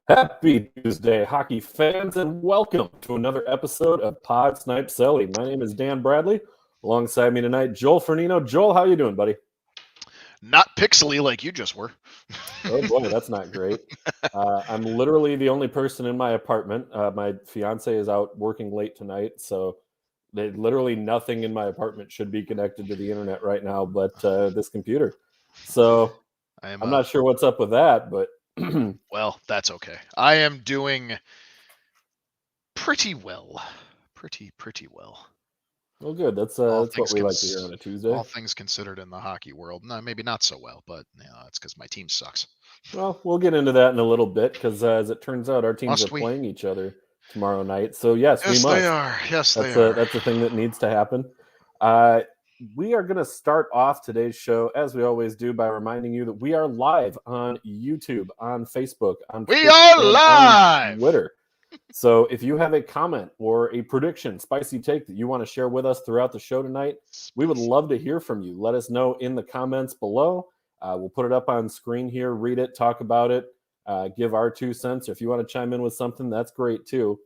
Happy Tuesday, hockey fans, and welcome to another episode of Pod Snipe Celly. My name is Dan Bradley. Alongside me tonight, Joel Fernino. Joel, how you doing, buddy? Not pixely like you just were. Oh boy, that's not great. I'm literally the only person in my apartment. My fiance is out working late tonight, so literally nothing in my apartment should be connected to the internet right now, but this computer. So I am I'm not sure what's up with that, but well, that's okay. I am doing pretty well. Pretty well. well, good. That's All what things we like to hear on a Tuesday. all things considered in the hockey world. No, maybe not so well, but that's because my team sucks. Well, we'll get into that in a little bit because, as it turns out, our teams are Must we? playing each other tomorrow night. So yes, we Yes, they must. are. Yes, they That's are. a thing that needs to happen. Uh, we are going to start off today's show as we always do by reminding you that we are live on YouTube, on Facebook, on We Twitch, are and on live. Twitter. So if you have a comment or a prediction, spicy take that you want to share with us throughout the show tonight, we would love to hear from you. Let us know in the comments below. We'll put it up on screen here, read it, talk about it, give our 2 cents. If you want to chime in with something, that's great too.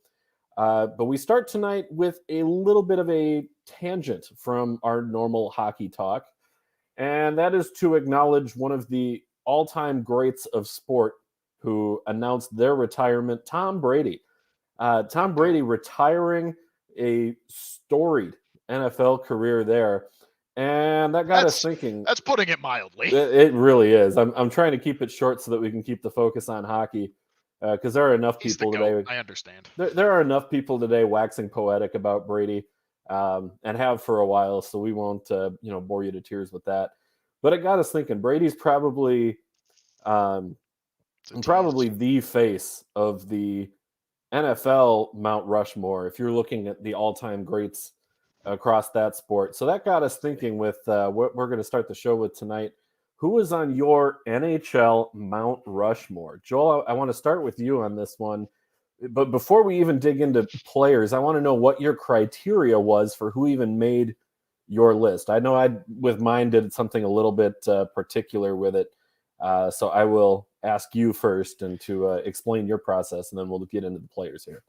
But we start tonight with a little bit of a tangent from our normal hockey talk, and that is to acknowledge one of the all-time greats of sport who announced their retirement, Tom Brady. Tom Brady retiring a storied NFL career there. And that got us thinking. That's putting it mildly. It really is. I'm trying to keep it short so that we can keep the focus on hockey because there are enough He's the people goat. today. I understand. There are enough people today waxing poetic about Brady and have for a while, so we won't bore you to tears with that. But it got us thinking. Brady's probably the face of the NFL Mount Rushmore, if you're looking at the all-time greats across that sport. So that got us thinking with what we're going to start the show with tonight. Who is on your NHL Mount Rushmore? Joel, I want to start with you on this one. But before we even dig into players, I want to know what your criteria was for who even made your list. I know with mine, did something a little bit particular with it. So I will ask you first and to explain your process, and then we'll get into the players here.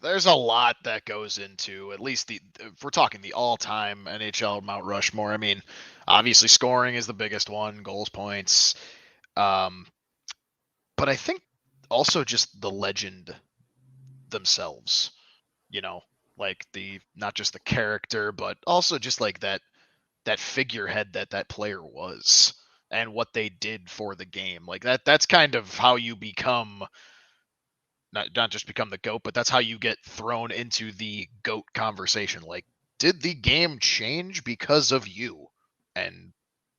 There's a lot that goes into at least if we're talking the all-time NHL Mount Rushmore. I mean, obviously scoring is the biggest one, goals, points. But I think also just the legend themselves, like not just the character, but also just like that figurehead that player was and what they did for the game. Like that's kind of how you become not just become the GOAT, but that's how you get thrown into the GOAT conversation. Like, did the game change because of you? And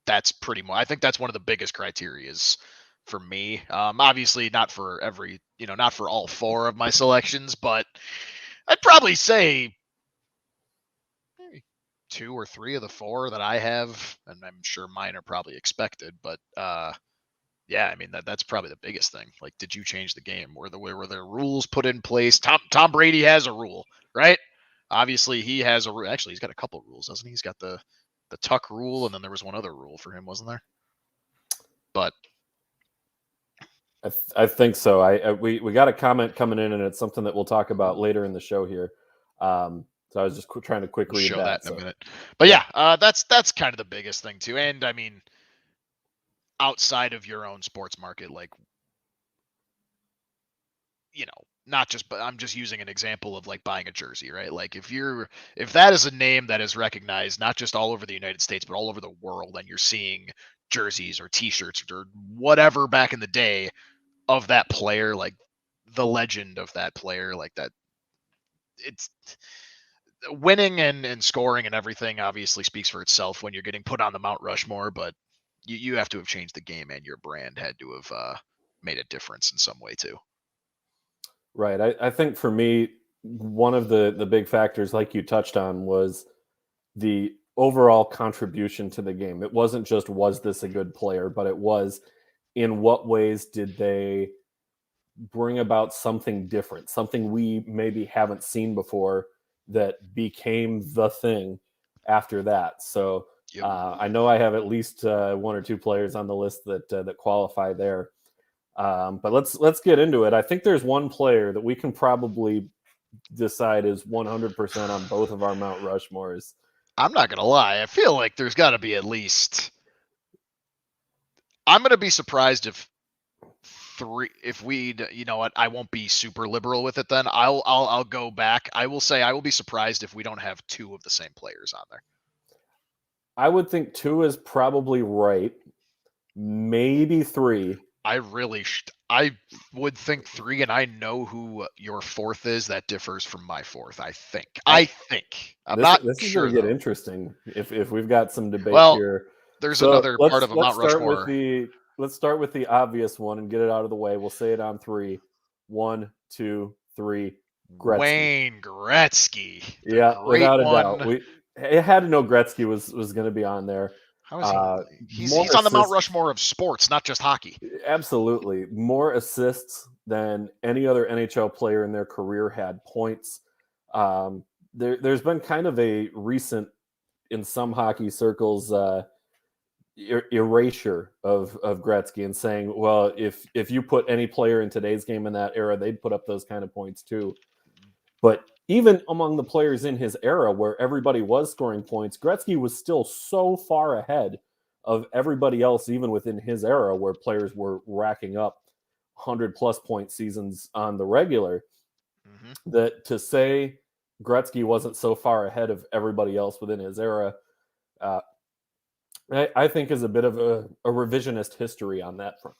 that's pretty much, I think that's one of the biggest criterias for me. Obviously not for not for all four of my selections, but I'd probably say maybe two or three of the four that I have, and I'm sure mine are probably expected, but yeah, I mean that's probably the biggest thing. Like, did you change the game? Were there rules put in place? Tom Brady has a rule, right? Obviously, he has a rule. Actually, he's got a couple rules, doesn't he? He's got the tuck rule, and then there was one other rule for him, wasn't there? But I think so. We got a comment coming in, and it's something that we'll talk about later in the show here. So I was just trying to quick read show that in so. a minute. But yeah, that's kind of the biggest thing too. And I mean, outside of your own sports market, like, not just, but I'm just using an example of like buying a jersey, right? Like if that is a name that is recognized not just all over the United States, but all over the world, and you're seeing jerseys or t-shirts or whatever back in the day of that player, like the legend of that player, like that, it's winning and scoring and everything obviously speaks for itself when you're getting put on the Mount Rushmore, but you have to have changed the game, and your brand had to have made a difference in some way too. Right. I think for me, one of the big factors, like you touched on, was the overall contribution to the game. It wasn't just, was this a good player, but it was, in what ways did they bring about something different, something we maybe haven't seen before that became the thing after that. So I know I have at least one or two players on the list that qualify there. But let's get into it. I think there's one player that we can probably decide is 100% on both of our Mount Rushmores. I'm not gonna lie. I feel like there's got to be at least. I'm gonna be surprised if we, you know what, I won't be super liberal with it. Then I'll go back. I will say I will be surprised if we don't have 2 of the same players on there. I would think 2 is probably right. Maybe 3. I would think 3, and I know who your 4th is. That differs from my 4th. I think. I'm not this is sure. Going to get interesting if we've got some debate here. There's another part of a Mount Rushmore. Let's start with the obvious one and get it out of the way. We'll say it on 3. 1, 2, 3. Gretzky. Wayne Gretzky. Yeah, without a doubt. It had to know Gretzky was going to be on there. How is he? He's on the Mount Rushmore of sports, not just hockey. Absolutely. More assists than any other NHL player in their career had points. There's been kind of a recent, in some hockey circles, erasure of Gretzky and saying, well, if you put any player in today's game in that era, they'd put up those kind of points too. But even among the players in his era where everybody was scoring points, Gretzky was still so far ahead of everybody else, even within his era, where players were racking up 100-plus point seasons on the regular, that to say Gretzky wasn't so far ahead of everybody else within his era, I think is a bit of a revisionist history on that front.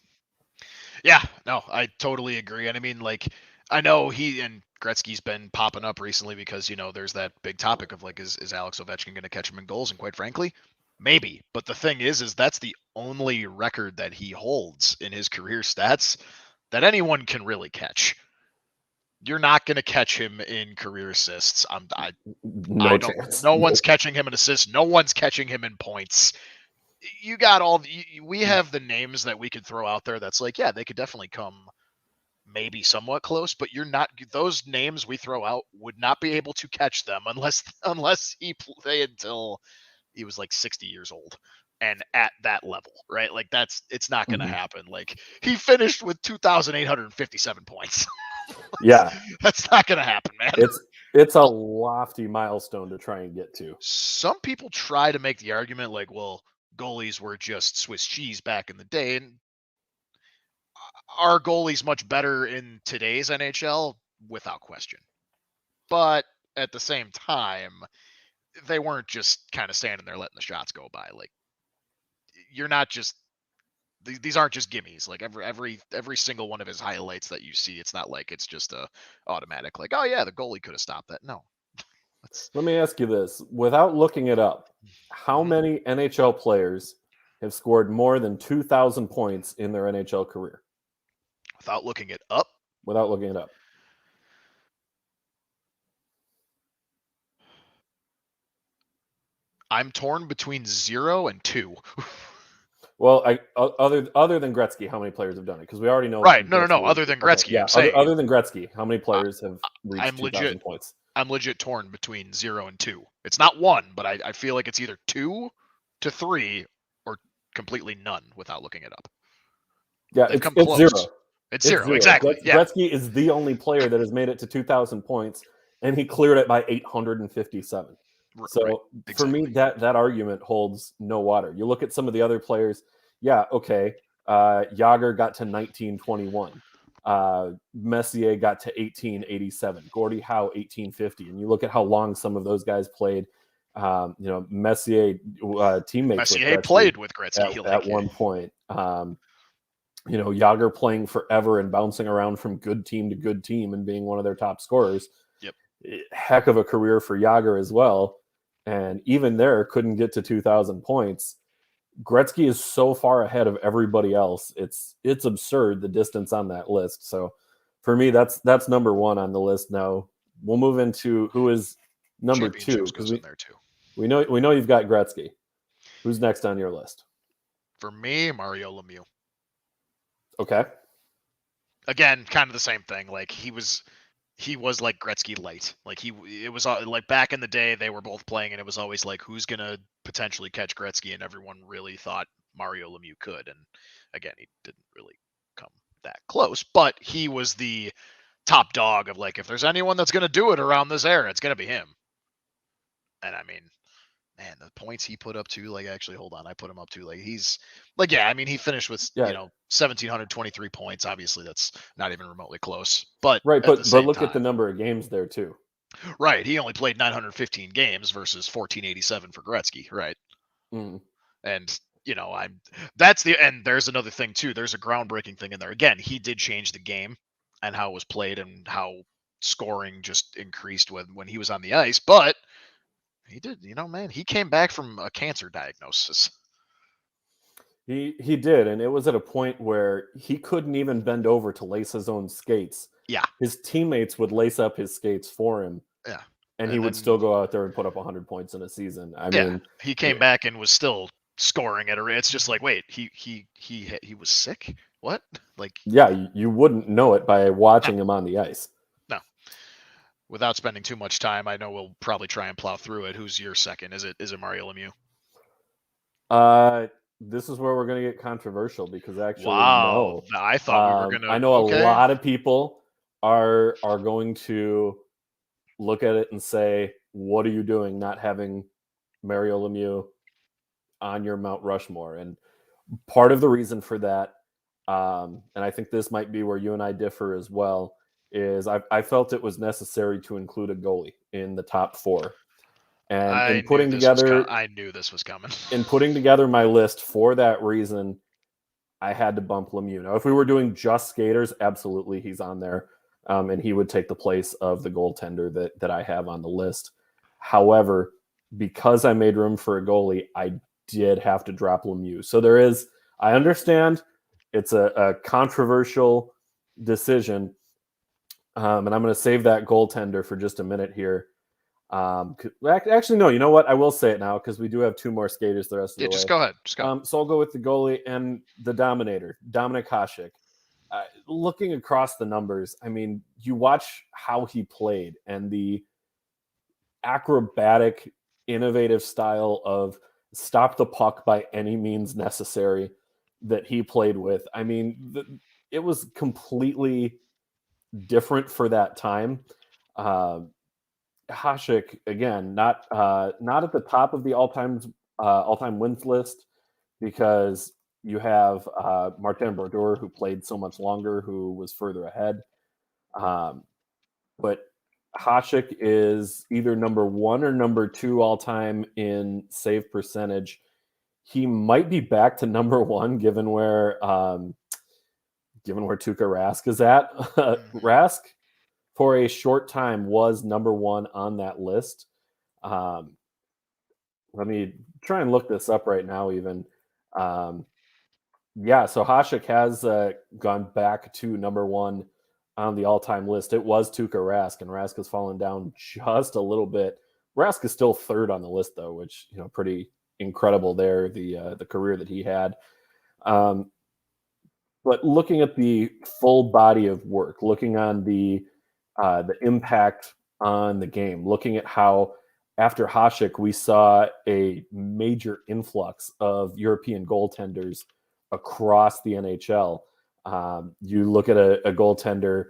Yeah, no, I totally agree. And I mean, like, I know Gretzky's been popping up recently because, you know, there's that big topic of like, is Alex Ovechkin going to catch him in goals? And quite frankly, maybe. But the thing is that's the only record that he holds in his career stats that anyone can really catch. You're not going to catch him in career assists. No chance. No one's catching him in assists. No one's catching him in points. You got we have the names that we could throw out there. That's like, yeah, they could definitely come maybe somewhat close, but those names we throw out would not be able to catch them unless he played until he was like 60 years old and at that level, right? Like it's not going to happen. Like he finished with 2,857 points. Yeah, that's not going to happen, man. It's a lofty milestone to try and get to. Some people try to make the argument like, well, goalies were just Swiss cheese back in the day, and are goalies much better in today's NHL? Without question. But at the same time, they weren't just kind of standing there letting the shots go by. Like, you're not just these aren't just gimmies. Like every single one of his highlights that you see, it's not like it's just a automatic like, oh yeah, the goalie could have stopped that. No. Let me ask you this, without looking it up, how many NHL players have scored more than 2,000 points in their NHL career? Without looking it up? Without looking it up. I'm torn between 0 and 2. Well, other than Gretzky, how many players have done it? Because we already know. Right. No. Other than Gretzky, okay, yeah. I'm saying, other than Gretzky, how many players have reached 2,000 points? I'm legit torn between 0 and 2. It's not 1, but I feel like it's either 2 to 3 or completely none without looking it up. Yeah, it's 0. It's 0, exactly. Gretzky is the only player that has made it to 2,000 points, and he cleared it by 857. So right, exactly. For me, that argument holds no water. You look at some of the other players. Yeah, okay. Jagr got to 1921. Messier got to 1887. Gordie Howe 1850. And you look at how long some of those guys played. Messier teammates. Messier played with Gretzky at one point. Jagr playing forever and bouncing around from good team to good team and being one of their top scorers. Yep. Heck of a career for Jagr as well. And even there, couldn't get to 2,000 points. Gretzky is so far ahead of everybody else. It's absurd, the distance on that list. So for me, that's number 1 on the list. Now we'll move into who is number 2. Goes in there too. We know you've got Gretzky. Who's next on your list? For me, Mario Lemieux. Okay. Again, kind of the same thing. Like he was like Gretzky light. Like it was like back in the day they were both playing, and it was always like who's gonna potentially catch Gretzky, and everyone really thought Mario Lemieux could. And again, he didn't really come that close, but he was the top dog of like, if there's anyone that's going to do it around this era, it's going to be him. And I mean, man, the points he put up too, like, actually, hold on, I put him up too. Like, he's like, yeah, I mean, he finished with, Yeah, 1,723 points. Obviously, that's not even remotely close. But right. at the But same look at the time, number of games there too. right, he only played 915 games versus 1487 for Gretzky, right? Mm. And and there's another thing too. There's a groundbreaking thing in there. Again, he did change the game and how it was played and how scoring just increased when he was on the ice. But he did, man, he came back from a cancer diagnosis. He did, and it was at a point where he couldn't even bend over to lace his own skates. Yeah, His teammates would lace up his skates for him, yeah. and he And would then still go out there and put up 100 points in a season. I yeah, mean, he eh, came back and was still scoring at a rate. It's just like, wait, he was sick? What? Like, yeah, you wouldn't know it by no, watching him on the ice. no. Without spending too much time, I know we'll probably try and plow through it. Who's your second? Is it Mario Lemieux? Uh, this is where we're going to get controversial because actually, Wow, no. I thought we were I gonna. know a Okay, lot of people are going to look at it and say, "What are you doing, not having Mario Lemieux on your Mount Rushmore?" And part of the reason for that, and I think this might be where you and I differ as well, is I felt it was necessary to include a goalie in the top four. And I knew this was I knew this was coming. in putting together my list for that reason, I had to bump Lemieux. Now, if we were doing just skaters, absolutely he's on there, and he would take the place of the goaltender that I have on the list. However, because I made room for a goalie, I did have to drop Lemieux. So there is, I understand it's a controversial decision, and I'm going to save that goaltender for just a minute here. Actually, no. You know what? I will say it now because we do have two more skaters the rest of Yeah, the just way. go ahead. Just go. So I'll go with the goalie and the Dominator, Dominic Hasek. Looking across the numbers, I mean, you watch how he played and the acrobatic, innovative style of stop the puck by any means necessary that he played with. I mean, it was completely different for that time. Uh, Hasek again, not at the top of the all-time wins list because you have Martin Brodeur who played so much longer, who was further ahead. But Hasek is either number one or number two all time in save percentage. He might be back to number one given where Tuukka Rask is at. Mhm. Rask for a short time was number one on that list. Um, Let me try and look this up right now, even. Um, yeah, so Hasek has gone back to number one on the all-time list. It was Tuukka Rask, and Rask has fallen down just a little bit. Rask is still third on the list, though, which pretty incredible there. The career that he had. Um, but looking at the full body of work, looking on the impact on the game, looking at how after Hasek we saw a major influx of European goaltenders across the NHL. You look at a goaltender,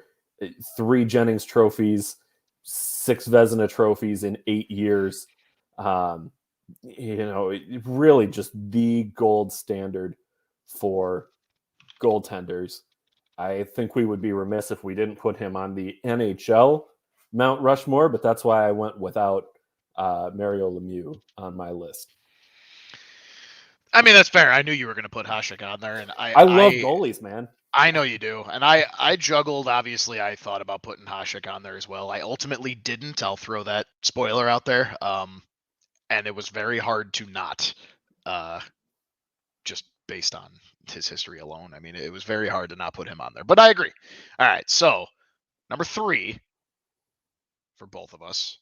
3 Jennings trophies, 6 Vezina trophies in 8 years. Um, really just the gold standard for goaltenders. I think we would be remiss if we didn't put him on the NHL Mount Rushmore, but that's why I went without Mario Lemieux on my list. I mean, that's fair. I knew you were going to put Hasek on there, and I love goalies, man. I know you do, and I juggled. Obviously, I thought about putting Hasek on there as well. I ultimately didn't. I'll throw that spoiler out there. And it was very hard to not, uh, just based on his history alone. I mean, it was very hard to not put him on there. But I agree. All right, so number 3 for both of us.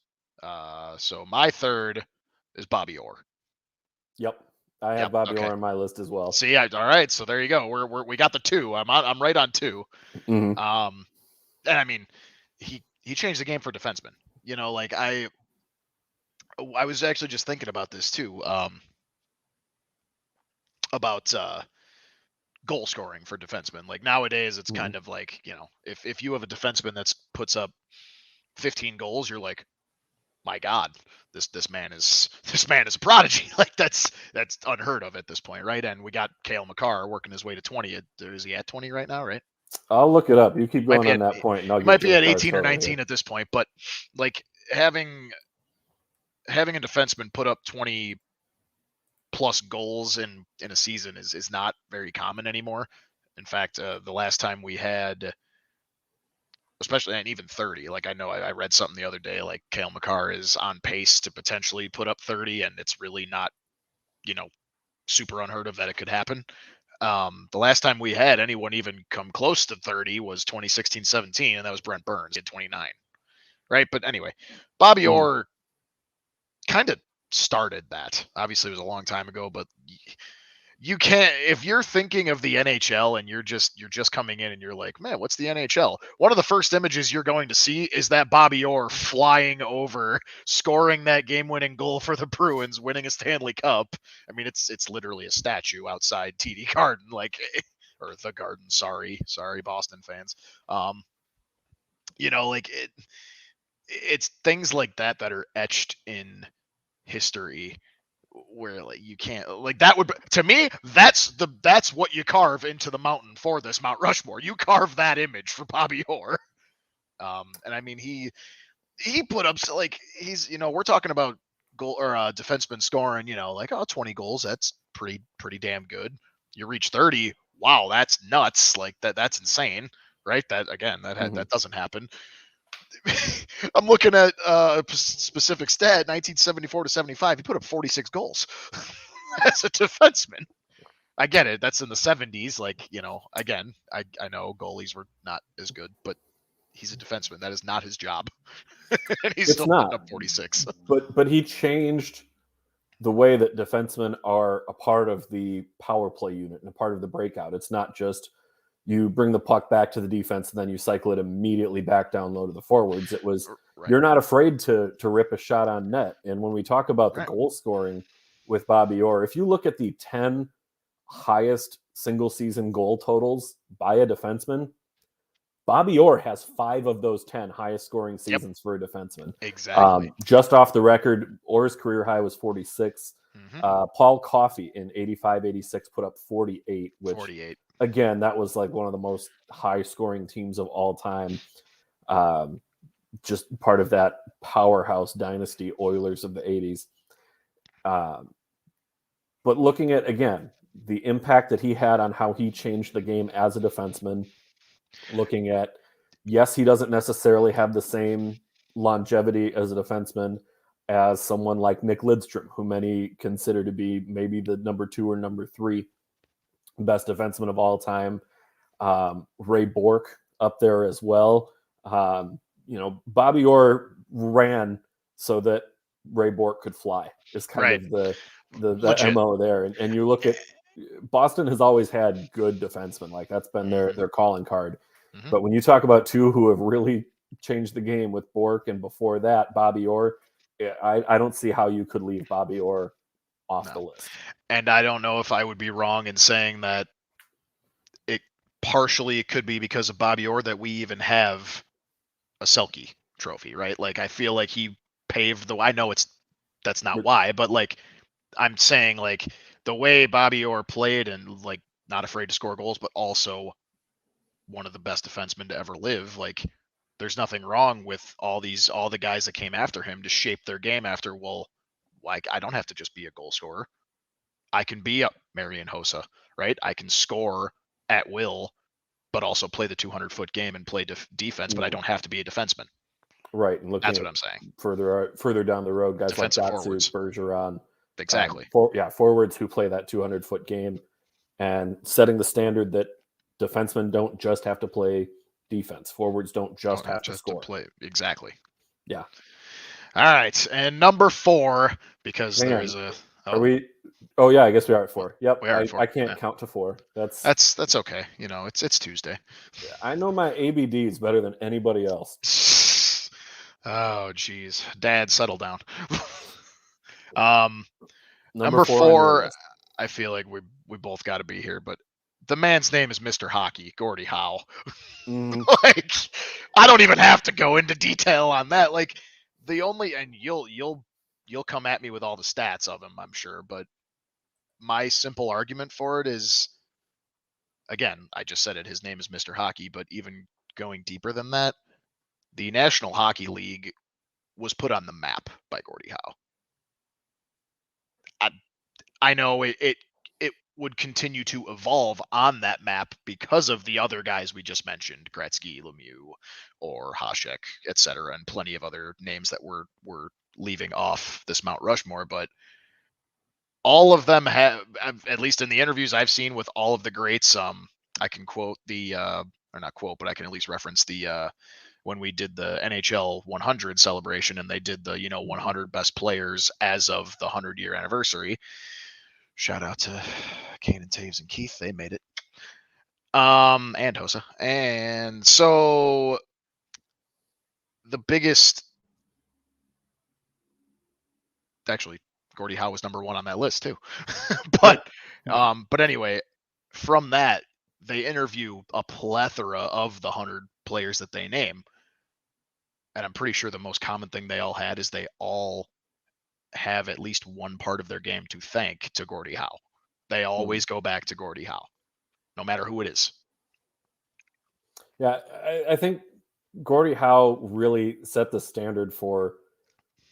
So my third is Bobby Orr. Yep, I have Yep. Bobby Okay. Orr on my list as well. See, all right. So there you go. We got the 2. I'm right on 2. Mm-hmm. And I mean, he changed the game for defensemen. Like I was actually just thinking about this too. About goal scoring for defensemen. Like nowadays, it's kind of like, if you have a defenseman that puts up 15 goals, you're like, my God, this man is a prodigy. Like that's unheard of at this point, right? And we got Cale Makar working his way to 20. Is he at 20 right now, right? I'll look it up. You keep going on that point, and I'll He get might to be at Makar's 18 or total 19 here. at this point, but like having a defenseman put up 20 plus goals in a season is not very common anymore. In fact, the last time we had, especially, and even 30, like I know I read something the other day, like Cale Makar is on pace to potentially put up 30, and it's really not, super unheard of that it could happen. The last time we had anyone even come close to 30 was 2016-17, and that was Brent Burns at 29, right? But anyway, Bobby Orr kind of started that. Obviously, it was a long time ago, but you can't, if you're thinking of the NHL and you're just coming in and you're like, man, what's the NHL? One of the first images you're going to see is that Bobby Orr flying over, scoring that game-winning goal for the Bruins, winning a Stanley Cup. I mean, it's literally a statue outside TD Garden, like, or the Garden. Sorry, Boston fans. Like it's things like that are etched in history, where like you can't, like, that would, to me, that's what you carve into the mountain for this Mount Rushmore. You carve that image for Bobby Orr. And I mean, he put up, like, he's, we're talking about goal or defenseman scoring, like, 20 goals, that's pretty damn good. You reach 30, wow, that's nuts. Like that's insane, right? That, again, that doesn't happen. I'm looking at a specific stat, 1974 to 75. He put up 46 goals as a defenseman. I get it. That's in the 70s. Like, again, I know goalies were not as good, but he's a defenseman. That is not his job. And he's still putting up 46. But he changed the way that defensemen are a part of the power play unit and a part of the breakout. It's not just you bring the puck back to the defense and then you cycle it immediately back down low to the forwards. It was, right, you're not afraid to rip a shot on net. And when we talk about the goal scoring with Bobby Orr, if you look at the 10 highest single season goal totals by a defenseman, Bobby Orr has 5 of those 10 highest scoring seasons for a defenseman. Exactly. Just off the record, Orr's career high was 46. Paul Coffey in 85-86 put up 48, which 48. Again, that was like one of the most high scoring teams of all time. Just part of that powerhouse dynasty Oilers of the 80s. But looking at, again, the impact that he had on how he changed the game as a defenseman, looking at, yes, he doesn't necessarily have the same longevity as a defenseman as someone like Nick Lidstrom, who many consider to be maybe the number 2 or number 3 best defenseman of all time. Ray Bourque up there as well. Bobby Orr ran so that Ray Bourque could fly. Is kind of the MO there. And you look at, Boston has always had good defensemen. Like, that's been their calling card. But when you talk about two who have really changed the game with Bourque and before that, Bobby Orr, I don't see how you could leave Bobby Orr off the list. And I don't know if I would be wrong in saying that it could be because of Bobby Orr that we even have a Selke trophy, right? Like, I feel like he paved the way. I know that's not why, but like, I'm saying, like, the way Bobby Orr played and, like, not afraid to score goals, but also one of the best defensemen to ever live. Like, there's nothing wrong with all the guys that came after him to shape their game after. Well, like, I don't have to just be a goal scorer. I can be a Marian Hossa, right? I can score at will, but also play the 200-foot game and play defense, but I don't have to be a defenseman. Right. And that's what I'm saying. Further down the road, guys defensive like forwards, Bergeron. Exactly. Forwards who play that 200-foot game and setting the standard that defensemen don't just have to play defense. Forwards don't just have to score. Play. Exactly. Yeah. All right. And number 4, because there is a... Are we... Oh, yeah, I guess we are at 4. Yep. We are at 4. I can't count to 4. That's okay. It's Tuesday. Yeah, I know my ABDs better than anybody else. Oh, geez. Dad, settle down. Number Number 4, I feel like we both got to be here, but the man's name is Mr. Hockey, Gordie Howe. Mm, Like, I don't even have to go into detail on that. Like, the only, and you'll come at me with all the stats of him, I'm sure, but my simple argument for it is, again, I just said it, his name is Mr. Hockey, but even going deeper than that, the National Hockey League was put on the map by Gordie Howe. I know it would continue to evolve on that map because of the other guys we just mentioned, Gretzky, Lemieux, or Hasek, etc., and plenty of other names that we're leaving off this Mount Rushmore. But all of them have, at least in the interviews I've seen with all of the greats, I can quote the or not quote, but I can at least reference the when we did the NHL 100 celebration and they did the 100 best players as of the 100-year anniversary. Shout out to Kane and Taves and Keith. They made it. And Hosa. And so the biggest, actually, Gordie Howe was number one on that list too. But anyway, from that, they interview a plethora of the 100 players that they name. And I'm pretty sure the most common thing they all had is they all have at least one part of their game to thank to Gordie Howe. They always go back to Gordie Howe, no matter who it is. Yeah, I think Gordie Howe really set the standard for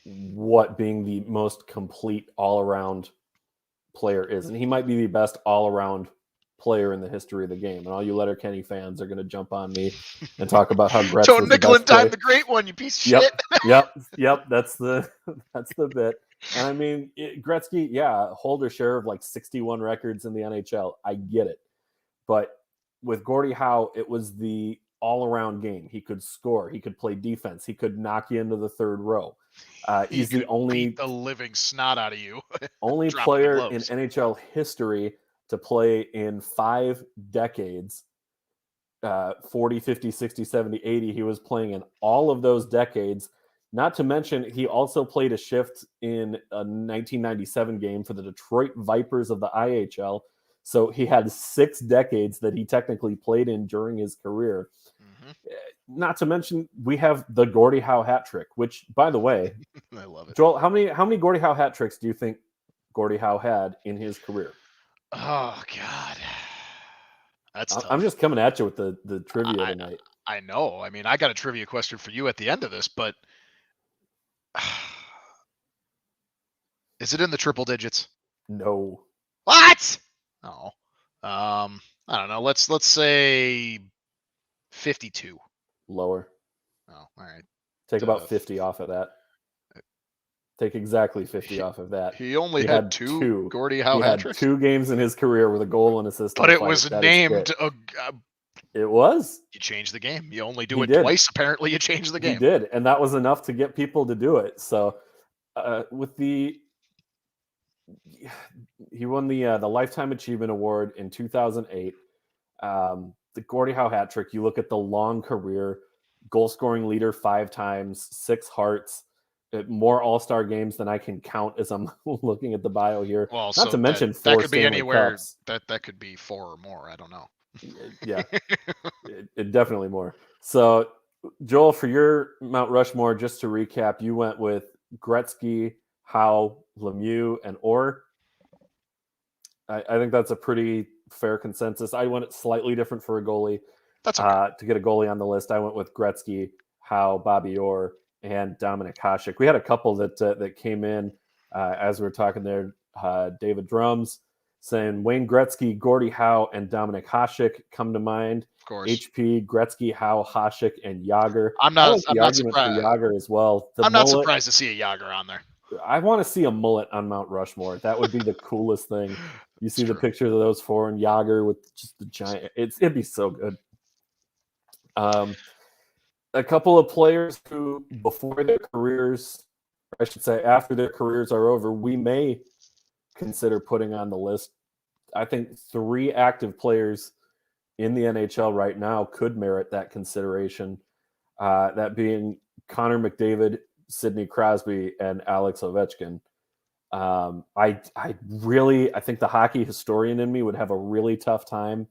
what being the most complete all-around player is. And he might be the best all-around player in the history of the game. And all you Letterkenny fans are going to jump on me and talk about how Gretz was the best player. the great one, you piece of shit. Yep. That's the bit. And I mean, Gretzky, hold a share of like 61 records in the NHL. I get it. But with Gordie Howe, it was the all-around game. He could score. He could play defense. He could knock you into the third row. He's the only beat the living snot out of you. only player in NHL history to play in 5 decades, 40, 50, 60, 70, 80. He was playing in all of those decades. Not to mention, he also played a shift in a 1997 game for the Detroit Vipers of the IHL. So he had 6 decades that he technically played in during his career. Mm-hmm. Not to mention, we have the Gordie Howe hat trick, which, by the way, I love it. Joel, how many Gordie Howe hat tricks do you think Gordie Howe had in his career? Oh, God. That's tough. I'm just coming at you with the trivia tonight. I know. I mean, I got a trivia question for you at the end of this, but is it in the triple digits? No. What? Oh. I don't know. Let's say 52. Lower. Oh, all right. Take about 50 off of that. Take exactly 50 off of that. He only had two Gordie Howe hat tricks? 2 games in his career with a goal and assist. But it was named. It was. You change the game. You only do it twice. Apparently, you change the game. He did, and that was enough to get people to do it. So, he won the Lifetime Achievement Award in 2008. The Gordie Howe hat trick. You look at the long career, goal scoring leader 5 times, 6 Hearts. More All-Star games than I can count as I'm looking at the bio here. Well, not to mention 4 that could be Stanley anywhere. Cups. That could be 4 or more. I don't know. Yeah, it definitely more. So, Joel, for your Mount Rushmore, just to recap, you went with Gretzky, Howe, Lemieux, and Orr. I think that's a pretty fair consensus. I went slightly different for a goalie. That's okay. To get a goalie on the list, I went with Gretzky, Howe, Bobby Orr, and Dominic Hasek. We had a couple that came in as we were talking there. David Drums saying Wayne Gretzky, Gordie Howe, and Dominic Hasek come to mind. Of course. HP, Gretzky, Howe, Hasek, and Yager. I'm not surprised. For Yager as well. I'm not surprised to see a Yager on there. I want to see a mullet on Mount Rushmore. That would be the coolest thing. You see the pictures of those 4 and Yager with just the giant. It'd be so good. A couple of players who, before their careers, I should say after their careers are over, we may consider putting on the list. I think 3 active players in the NHL right now could merit that consideration. That being Connor McDavid, Sidney Crosby, and Alex Ovechkin. I think the hockey historian in me would have a really tough time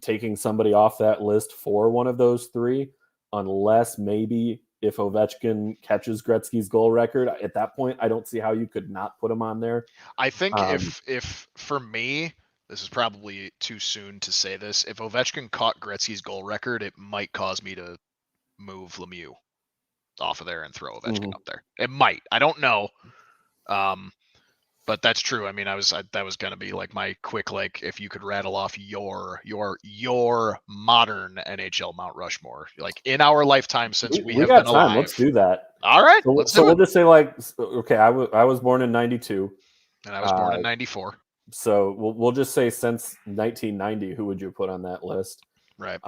taking somebody off that list for one of those three, unless maybe if Ovechkin catches Gretzky's goal record. At that point, I don't see how you could not put him on there. I think if for me, this is probably too soon to say this. If Ovechkin caught Gretzky's goal record, it might cause me to move Lemieux off of there and throw Ovechkin up there. It might. I don't know. But that's true. I mean, that was gonna be like my quick, like, if you could rattle off your modern NHL Mount Rushmore, like in our lifetime since we have got been time. alive. Let's do that. All right. So we'll just say, like, okay, I was born in 92. And I was born in 94. So we'll just say since 1990, who would you put on that list? Right.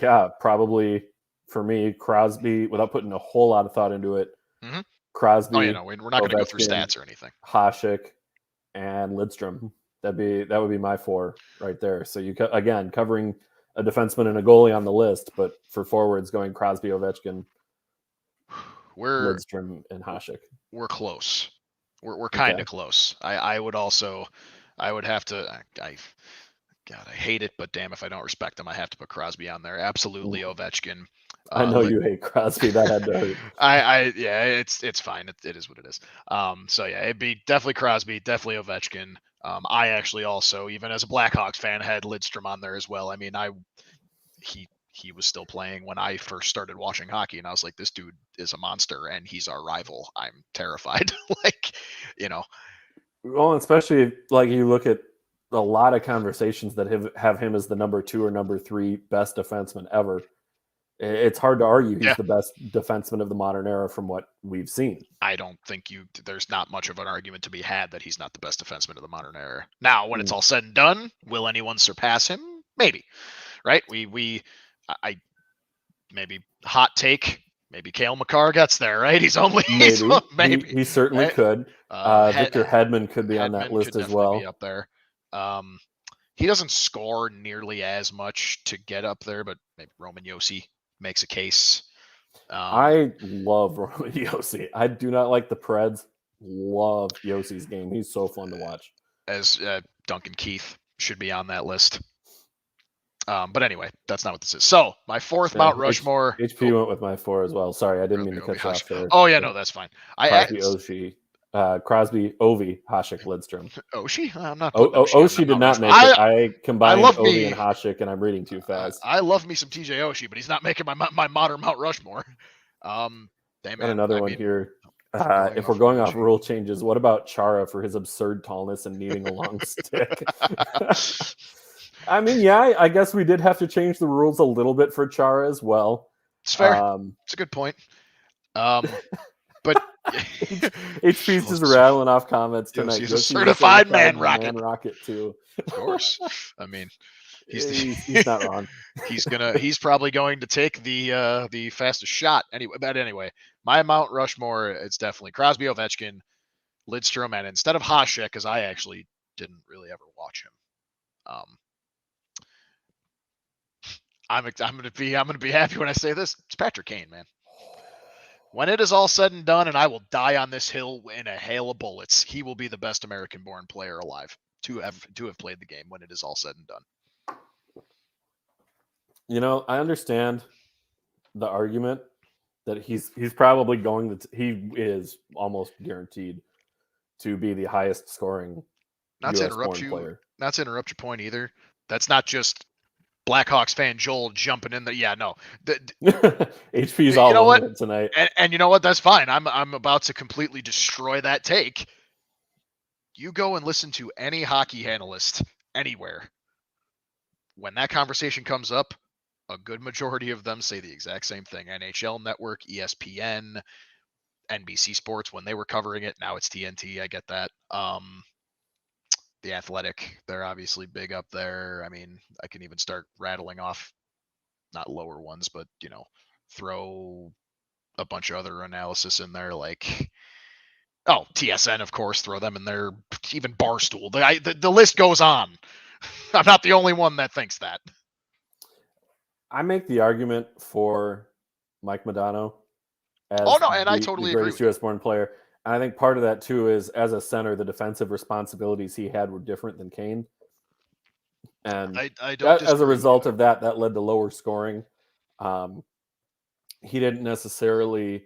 Yeah, probably for me, Crosby, without putting a whole lot of thought into it. Mm-hmm. Crosby. Oh, yeah, no, we're not going to go through stats or anything. Hasek and Lidstrom. That would be my four right there. So you again covering a defenseman and a goalie on the list, but for forwards going Crosby, Ovechkin, Lidstrom, and Hasek. We're close. We're kind of close. I would have to. God, I hate it, but damn, if I don't respect him, I have to put Crosby on there. Absolutely, Ovechkin. I know you hate Crosby. That had to hurt. Yeah, it's fine. It is what it is. So yeah, it'd be definitely Crosby, definitely Ovechkin. I actually also, even as a Blackhawks fan, had Lidstrom on there as well. I mean, he was still playing when I first started watching hockey, and I was like, this dude is a monster, and he's our rival. I'm terrified. Well, especially like you look at a lot of conversations that have him as the number 2 or number 3 best defenseman ever. It's hard to argue he's the best defenseman of the modern era from what we've seen. I don't think there's not much of an argument to be had that he's not the best defenseman of the modern era. Now, when it's all said and done, will anyone surpass him? Maybe. Right? I maybe hot take. Maybe Cale Makar gets there, right? He's only maybe. He certainly could. Victor Hedman could be on that list as well. Be up there. He doesn't score nearly as much to get up there, but maybe Roman Josi makes a case. I love Roman Josi. I do not like the Preds. Love Josi's game. He's so fun to watch. As Duncan Keith should be on that list. But anyway, that's not what this is. So my fourth Mount Rushmore. HP went with my 4 as well. Sorry, I didn't mean to cut you off there. Oh yeah, no, that's fine. Crosby, Ovi, Hasek, Lidstrom. Oshie? I'm not. Oshie did not make it. I combined Ovi and Hasek, and I'm reading too fast. I love me some TJ Oshie, but he's not making my modern Mount Rushmore. And another one here. If we're going off rule changes, what about Chara for his absurd tallness and needing a long stick? I mean, yeah, I guess we did have to change the rules a little bit for Chara as well. It's fair. It's a good point. But HP's just rattling off comments tonight. He's a certified man rocket. Man rocket too. Of course. I mean, he's not wrong. He's probably going to take the fastest shot anyway. But anyway, my Mount Rushmore, it's definitely Crosby, Ovechkin, Lidstrom, and instead of Hasek, because I actually didn't really ever watch him. I'm gonna be happy when I say this. It's Patrick Kane, man. When it is all said and done, and I will die on this hill in a hail of bullets, he will be the best American-born player alive to have played the game when it is all said and done. You know, I understand the argument that he's probably going to. He is almost guaranteed to be the highest scoring. Not to interrupt your point either. That's not just Blackhawks fan Joel jumping in there. Yeah, no. HP's all over it tonight. And you know what? That's fine. I'm about to completely destroy that take. You go and listen to any hockey analyst anywhere. When that conversation comes up, a good majority of them say the exact same thing. NHL Network, ESPN, NBC Sports when they were covering it. Now it's TNT. I get that. The Athletic, they're obviously big up there. I mean, I can even start rattling off, not lower ones, but, throw a bunch of other analysis in there, like, TSN, of course, throw them in there, even Barstool. The list goes on. I'm not the only one that thinks that. I make the argument for Mike Modano as I totally the greatest U.S.-born player. And I think part of that, too, is as a center, the defensive responsibilities he had were different than Kane. And I don't as a disagree with you result there. of that led to lower scoring. He didn't necessarily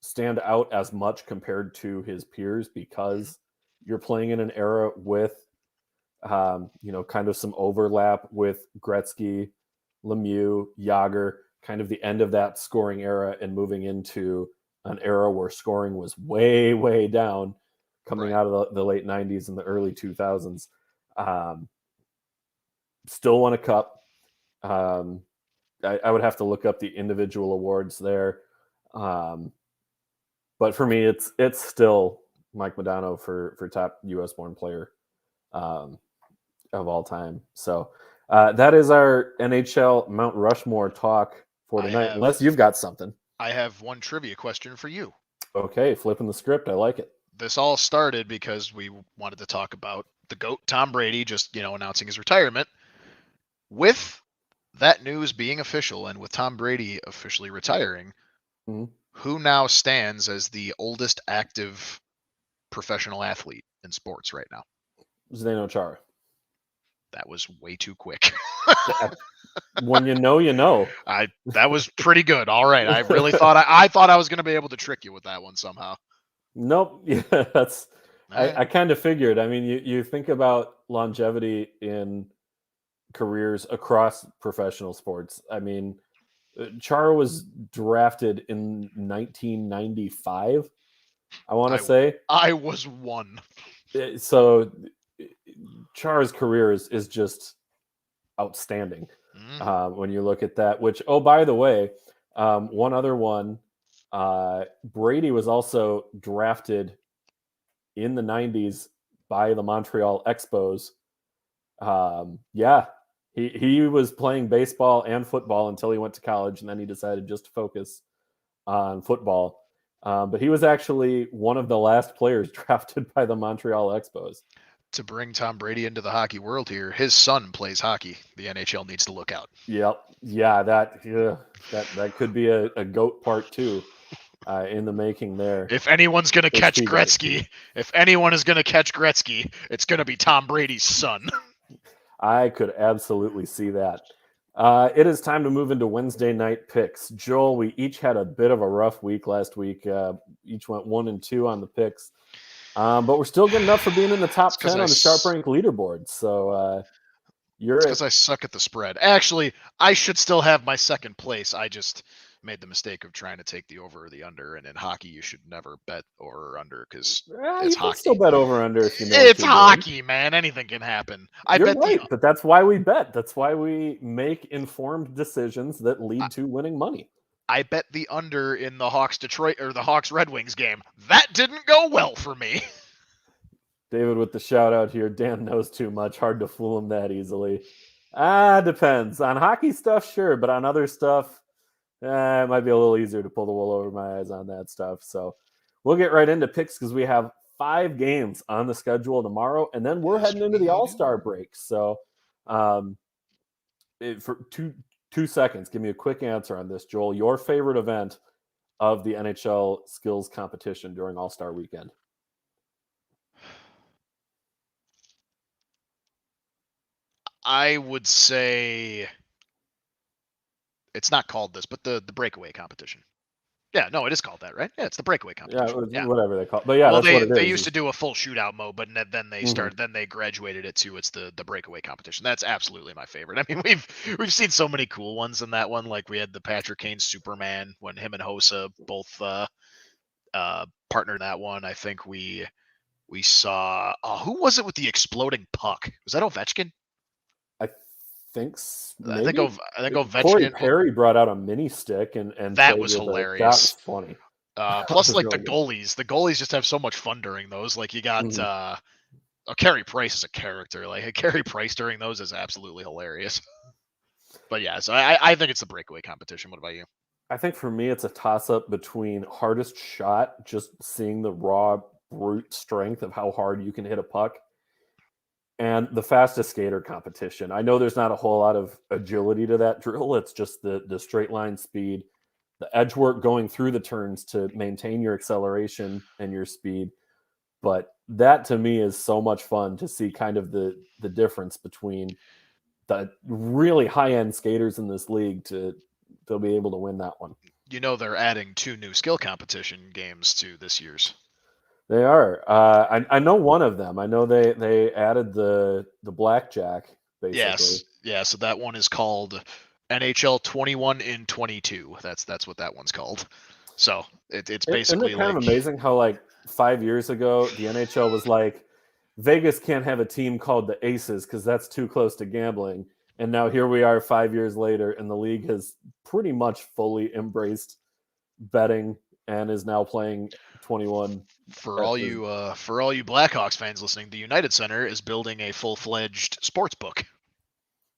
stand out as much compared to his peers because you're playing in an era with, kind of some overlap with Gretzky, Lemieux, Yager, kind of the end of that scoring era and moving into an era where scoring was way, way down coming Right. out of the late 90s and the early 2000s. Still won a cup. I would have to look up the individual awards there. But for me, it's still Mike Modano for top U.S. born player of all time. So that is our NHL Mount Rushmore talk for tonight. Unless you've got something. I have one trivia question for you. Okay, flipping the script. I like it. This all started because we wanted to talk about the GOAT Tom Brady just, announcing his retirement. With that news being official and with Tom Brady officially retiring, who now stands as the oldest active professional athlete in sports right now? Zdeno Chara. That was way too quick. When you know. That was pretty good. All right. I really thought I thought I was going to be able to trick you with that one somehow. Nope. Yeah, that's Right. I kind of figured. I mean, you think about longevity in careers across professional sports. I mean, Chara was drafted in 1995. I want to say I was one. So. Chara's career is just outstanding when you look at that. Which, oh, by the way, one other one. Brady was also drafted in the 90s by the Montreal Expos. He was playing baseball and football until he went to college, and then he decided just to focus on football. But he was actually one of the last players drafted by the Montreal Expos. To bring Tom Brady into the hockey world here, his son plays hockey. The NHL needs to look out. Yep. Yeah, that could be a GOAT part two in the making there. If anyone's going to catch Gretzky, if anyone is going to catch Gretzky, it's going to be Tom Brady's son. I could absolutely see that. It is time to move into Wednesday night picks. Joel, we each had a bit of a rough week last week. Each went 1-2 on the picks. But we're still good enough for being in the top 10 on the Sharp Rank leaderboard. So you're because I suck at the spread. Actually, I should still have my second place. I just made the mistake of trying to take the over or the under. And in hockey, you should never bet over or under because it's you hockey. Can still bet over under if you know. It's hockey, man. Anything can happen. You're right, but that's why we bet. That's why we make informed decisions that lead to winning money. I bet the under in the Hawks Detroit or the Hawks Red Wings game. That didn't go well for me. David with the shout out here. Dan knows too much. Hard to fool him that easily. Depends. On hockey stuff, sure, but on other stuff, it might be a little easier to pull the wool over my eyes on that stuff. So we'll get right into picks because we have 5 games on the schedule tomorrow, and then we're heading into the All-Star break. So for two seconds, give me a quick answer on this, Joel. Your favorite event of the NHL skills competition during All-Star weekend? I would say it's not called this, but the breakaway competition. Yeah, no, it is called that, right? Yeah, it's the breakaway competition. Yeah, whatever they call it. But yeah, well, that's what it is. They used to do a full shootout mode, but then they started. Then they graduated it to it's the breakaway competition. That's absolutely my favorite. I mean, we've seen so many cool ones in that one. Like we had the Patrick Kane Superman when him and Hossa both partnered in that one. I think we saw who was it with the exploding puck? Was that Ovechkin? I think maybe. I think Ovechkin. Corey Perry brought out a mini stick and that was hilarious. That was funny. Plus, like the goalies just have so much fun during those. Like you got Carey Price is a character. Like Carey Price during those is absolutely hilarious. But yeah, so I think it's the breakaway competition. What about you? I think for me, it's a toss-up between hardest shot, just seeing the raw brute strength of how hard you can hit a puck, and the fastest skater competition. I know there's not a whole lot of agility to that drill. It's just the straight line speed, the edge work going through the turns to maintain your acceleration and your speed. But that to me is so much fun to see kind of the difference between the really high-end skaters in this league they'll be able to win that one. They're adding 2 new skill competition games to this year's. They are. I know one of them. I know they added the blackjack basically. Yeah. So that one is called NHL 21 in 22. That's what that one's called. So it's basically Isn't it kind of amazing how like 5 years ago the NHL was like, Vegas can't have a team called the Aces because that's too close to gambling. And now here we are 5 years later, and the league has pretty much fully embraced betting and is now playing 21. For all you Blackhawks fans listening, the United Center is building a full-fledged sports book.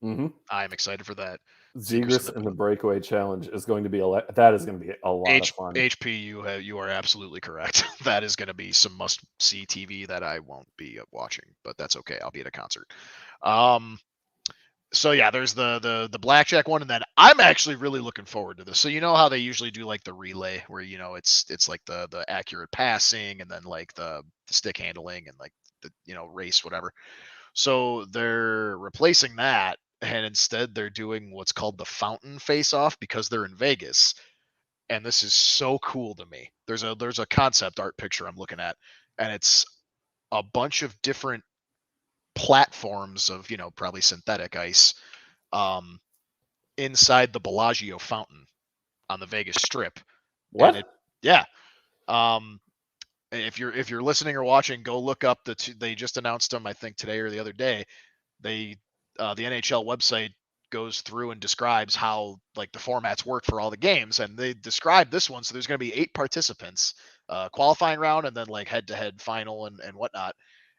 Mm-hmm. I'm excited for that. Zegras and the Breakaway Challenge is going to be a lot of fun. HP, you are absolutely correct. That is going to be some must-see TV that I won't be watching, but that's okay. I'll be at a concert. So yeah, there's the blackjack one, and then I'm actually really looking forward to this. So you know how they usually do like the relay, where it's like the accurate passing, and then like the stick handling, and like the race, whatever. So they're replacing that, and instead they're doing what's called the fountain face-off because they're in Vegas, and this is so cool to me. There's a concept art picture I'm looking at, and it's a bunch of different platforms of probably synthetic ice inside the Bellagio fountain on the Vegas Strip. What? If you're listening or watching, go look up they just announced them, I think today or the other day. The NHL website goes through and describes how like the formats work for all the games, and they describe this one. So there's going to be 8 participants, qualifying round, and then like head-to-head final and whatnot.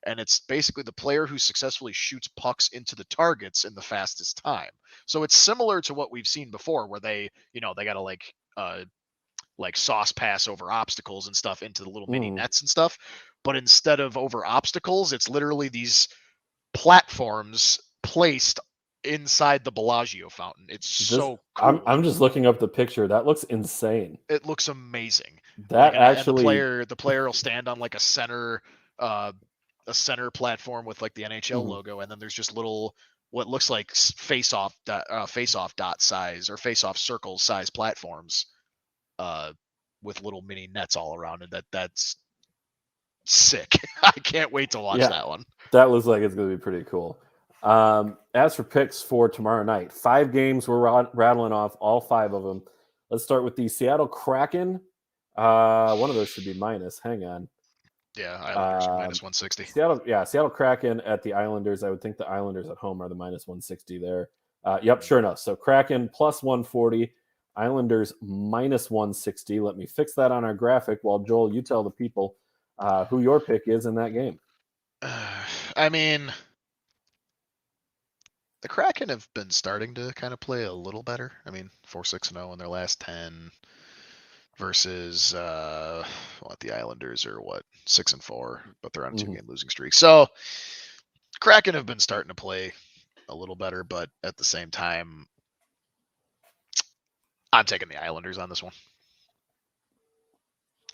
And it's basically the player who successfully shoots pucks into the targets in the fastest time. So it's similar to what we've seen before, where they got to like sauce pass over obstacles and stuff into the little mini nets and stuff. But instead of over obstacles, it's literally these platforms placed inside the Bellagio fountain. It's so cool. I'm just looking up the picture. That looks insane. It looks amazing. That and actually, the player will stand on like a center platform with like the NHL logo, and then there's just little what looks like face-off dot size or face-off circle size platforms with little mini nets all around it. That's sick. I can't wait to watch that one. That looks like it's going to be pretty cool. As for picks for tomorrow night, 5 games, we're rattling off all 5 of them. Let's start with the Seattle Kraken. One of those should be minus. Hang on. Yeah, Islanders are minus 160. Seattle Kraken at the Islanders. I would think the Islanders at home are the minus 160 there. Yep, sure enough. So Kraken plus 140, Islanders minus 160. Let me fix that on our graphic while, Joel, you tell the people who your pick is in that game. I mean, the Kraken have been starting to kind of play a little better. I mean, 4-6-0 in their last 10 versus the Islanders are 6-4, but they're on a 2-game losing streak. So Kraken have been starting to play a little better, but at the same time, I'm taking the Islanders on this one.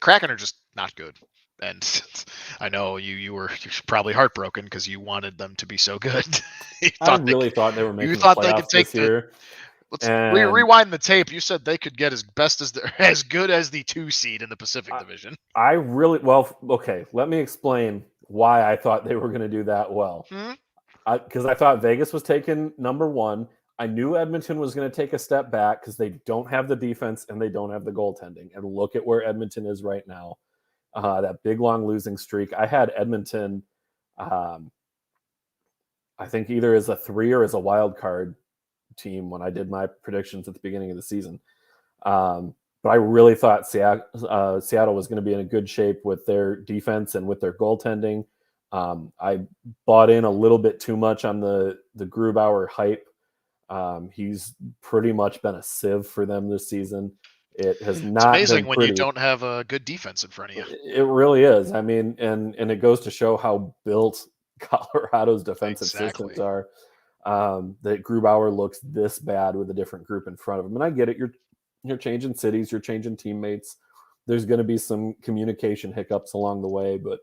Kraken are just not good. And I know you're probably heartbroken because you wanted them to be so good. I really thought they were making the playoffs they could take this year. Let's rewind the tape. You said they could get as good as the 2 seed in the Pacific Division. Okay. Let me explain why I thought they were going to do that well. Because I thought Vegas was taking number 1. I knew Edmonton was going to take a step back because they don't have the defense and they don't have the goaltending. And look at where Edmonton is right now. That big, long losing streak. I had Edmonton, I think either as a 3 or as a wild card team when I did my predictions at the beginning of the season. But I really thought Seattle was going to be in a good shape with their defense and with their goaltending. I bought in a little bit too much on the Grubauer hype. He's pretty much been a sieve for them this season. It has not. It's amazing when you don't have a good defense in front of you. It really is. I mean, and it goes to show how built Colorado's defensive systems are. That Grubauer looks this bad with a different group in front of him. And I get it. You're changing cities. You're changing teammates. There's going to be some communication hiccups along the way. But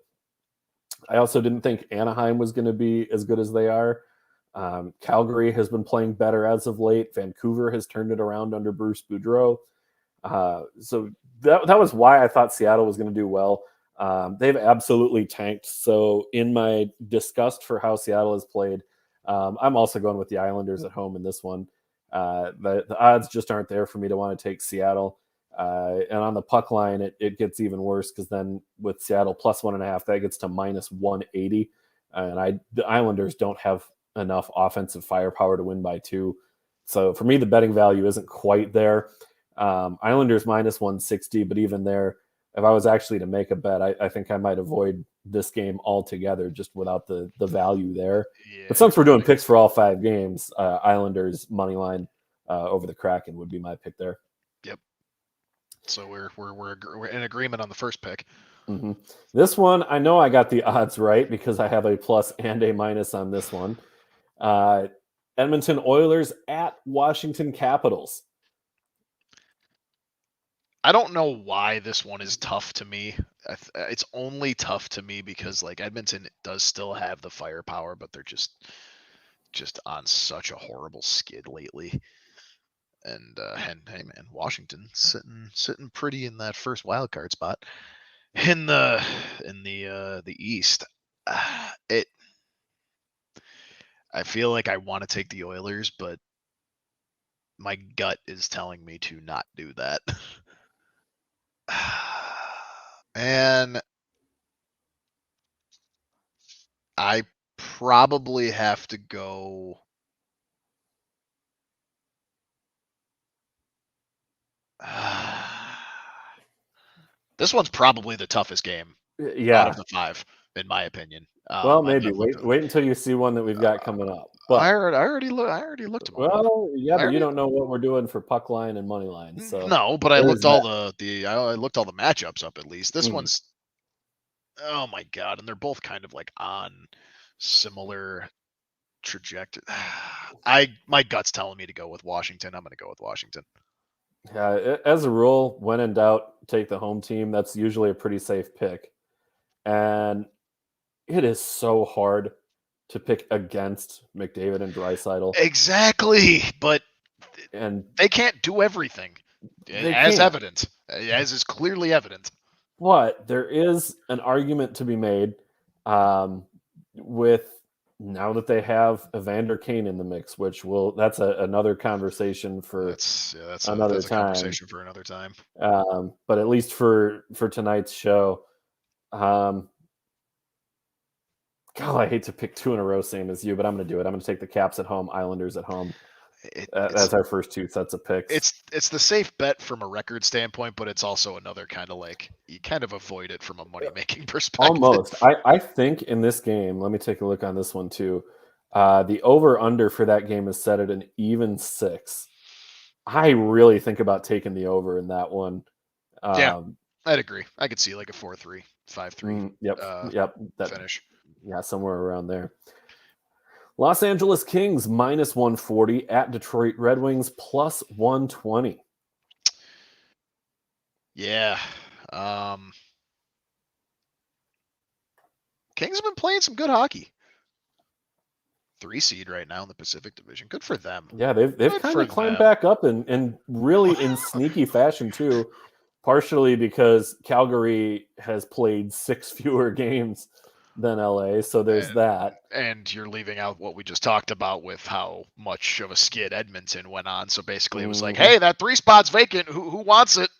I also didn't think Anaheim was going to be as good as they are. Calgary has been playing better as of late. Vancouver has turned it around under Bruce Boudreau. So that was why I thought Seattle was going to do well. They've absolutely tanked. So in my disgust for how Seattle has played, I'm also going with the Islanders at home in this one. The odds just aren't there for me to want to take Seattle. And on the puck line, it gets even worse because then with Seattle plus 1.5, that gets to minus 180. And the Islanders don't have enough offensive firepower to win by 2. So for me, the betting value isn't quite there. Islanders minus 160, but even there, if I was actually to make a bet, I think I might avoid this game altogether just without the value there. Yeah, but since we're doing picks for all 5 games, Islanders money line over the Kraken would be my pick there. Yep. So we're in agreement on the first pick. Mm-hmm. This one, I know I got the odds right because I have a plus and a minus on this one. Edmonton Oilers at Washington Capitals. I don't know why this one is tough to me. It's only tough to me because like Edmonton does still have the firepower, but they're just on such a horrible skid lately. And hey man, Washington sitting pretty in that first wild card spot in the East. I feel like I want to take the Oilers, but my gut is telling me to not do that. And I probably have to go. This one's probably the toughest game out of the 5, in my opinion. Well, maybe wait until you see one that we've got coming up. But I already looked them up. Well, yeah, but you don't know what we're doing for puck line and money line. So no, but I looked all I looked all the matchups up at least. This one's, oh my god, and they're both kind of like on similar trajectory. My gut's telling me to go with Washington. I'm going to go with Washington. Yeah, as a rule, when in doubt, take the home team. That's usually a pretty safe pick. And it is so hard to pick against McDavid and Draisaitl. Exactly, but and they can't do everything, as evident, as is clearly evident. But there is an argument to be made with now that they have Evander Kane in the mix, which that's another conversation for that's another time. Conversation for another time. But at least for tonight's show, God, I hate to pick 2 in a row, same as you, but I'm going to do it. I'm going to take the Caps at home, Islanders at home. That's our first 2 sets of picks. It's the safe bet from a record standpoint, but it's also another kind of like you kind of avoid it from a money making perspective. Almost. I think in this game, let me take a look on this one too. The over under for that game is set at an even 6. I really think about taking the over in that one. Yeah, I'd agree. I could see like a 4-3, 5-3. Yep. That finish. Yeah, somewhere around there. Los Angeles Kings minus 140 at Detroit Red Wings plus 120. Yeah. Kings have been playing some good hockey. 3 seed right now in the Pacific Division. Good for them. Yeah, they've kind of climbed back up and really in sneaky fashion too. Partially because Calgary has played 6 fewer games than LA, so there's that. And you're leaving out what we just talked about with how much of a skid Edmonton went on. So basically, it was like, hey, that 3 spot's vacant. Who wants it?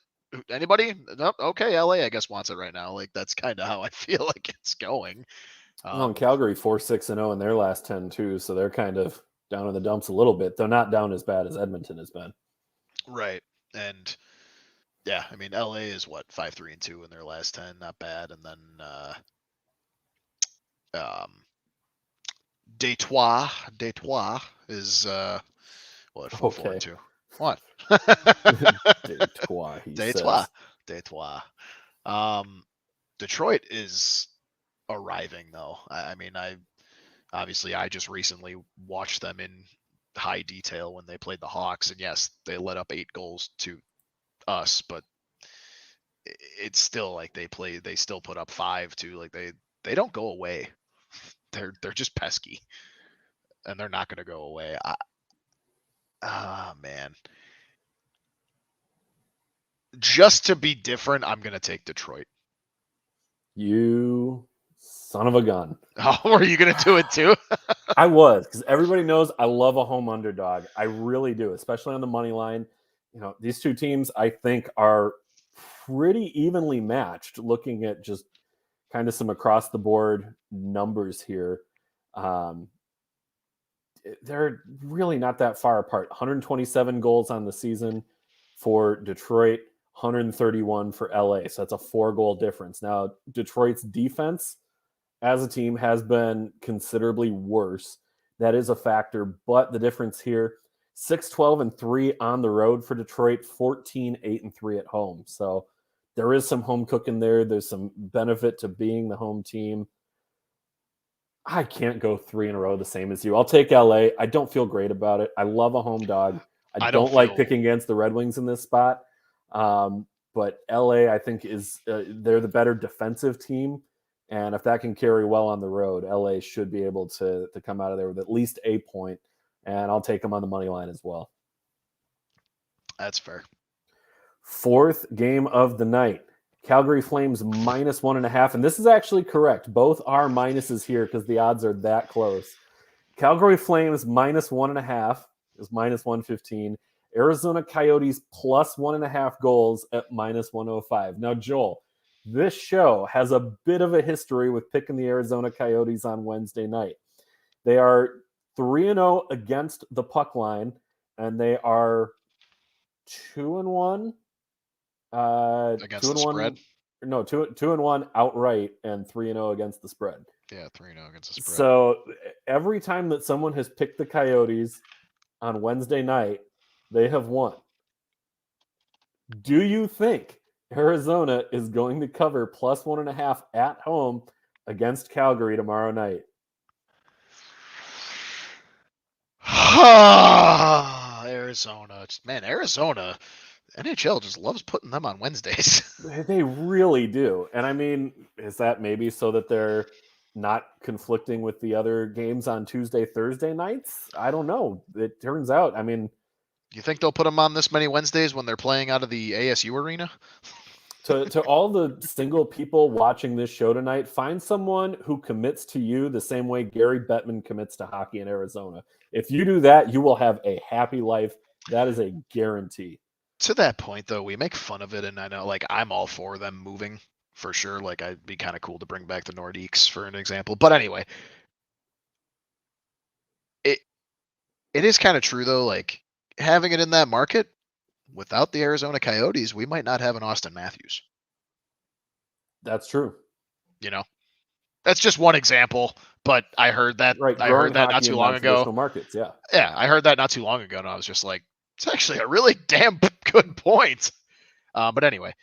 Anybody? Nope. Okay, LA, I guess, wants it right now. Like that's kind of how I feel like it's going. Well, in Calgary 4-6-0 in their last 10 too, so they're kind of down in the dumps a little bit, though not down as bad as Edmonton has been. Right, and yeah, I mean LA is what 5-3-2 in their last 10, not bad, and then Detroit is what 4-4-2. What? Detroit. Detroit is arriving though. I mean, I just recently watched them in high detail when they played the Hawks, and yes, they let up 8 goals to us, but it's still like they still put up 5 too. Like they don't go away. They're just pesky. and they're not going to go away. Man. Just to be different, I'm going to take Detroit. You son of a gun. Oh, were you going to do it too? I was, because everybody knows I love a home underdog. I really do, especially on the money line. These two teams, I think, are pretty evenly matched looking at just kind of some across the board numbers here. They're really not that far apart. 127 goals on the season for Detroit, 131 for LA. So that's a 4-goal difference. Now, Detroit's defense as a team has been considerably worse. That is a factor, but the difference here, 6-12-3 on the road for Detroit, 14-8-3 at home. So there is some home cooking there. There's some benefit to being the home team. I can't go 3 in a row the same as you. I'll take LA. I don't feel great about it. I love a home dog. I don't like picking against the Red Wings in this spot. But LA, I think, is they're the better defensive team. And if that can carry well on the road, LA should be able to come out of there with at least a point. And I'll take them on the money line as well. That's fair. 4th game of the night. Calgary Flames -1.5. And this is actually correct. Both are minuses here because the odds are that close. Calgary Flames -1.5 is -115. Arizona Coyotes +1.5 goals at -105. Now, Joel, this show has a bit of a history with picking the Arizona Coyotes on Wednesday night. They are 3-0 against the puck line, and they are 2-1 against the spread. No, 2-1 outright and 3-0 against the spread. Yeah, 3-0 against the spread. So every time that someone has picked the Coyotes on Wednesday night, they have won. Do you think Arizona is going to cover +1.5 at home against Calgary tomorrow night? Arizona. Man, Arizona. NHL just loves putting them on Wednesdays. They really do. And I mean, is that maybe so that they're not conflicting with the other games on Tuesday, Thursday nights? I don't know. It turns out, I mean... You think they'll put them on this many Wednesdays when they're playing out of the ASU arena? To all the single people watching this show tonight, find someone who commits to you the same way Gary Bettman commits to hockey in Arizona. If you do that, you will have a happy life. That is a guarantee. To that point, though, we make fun of it, and I know, like, I'm all for them moving, for sure. Like, I'd be kind of cool to bring back the Nordiques, for an example. But anyway, it is kind of true, though, like, having it in that market, without the Arizona Coyotes, we might not have an Austin Matthews. That's true. That's just one example, but I heard that. Right, I heard that not too long ago. Markets, yeah. Yeah, I heard that not too long ago, and I was just like, it's actually a really damn good point. But anyway.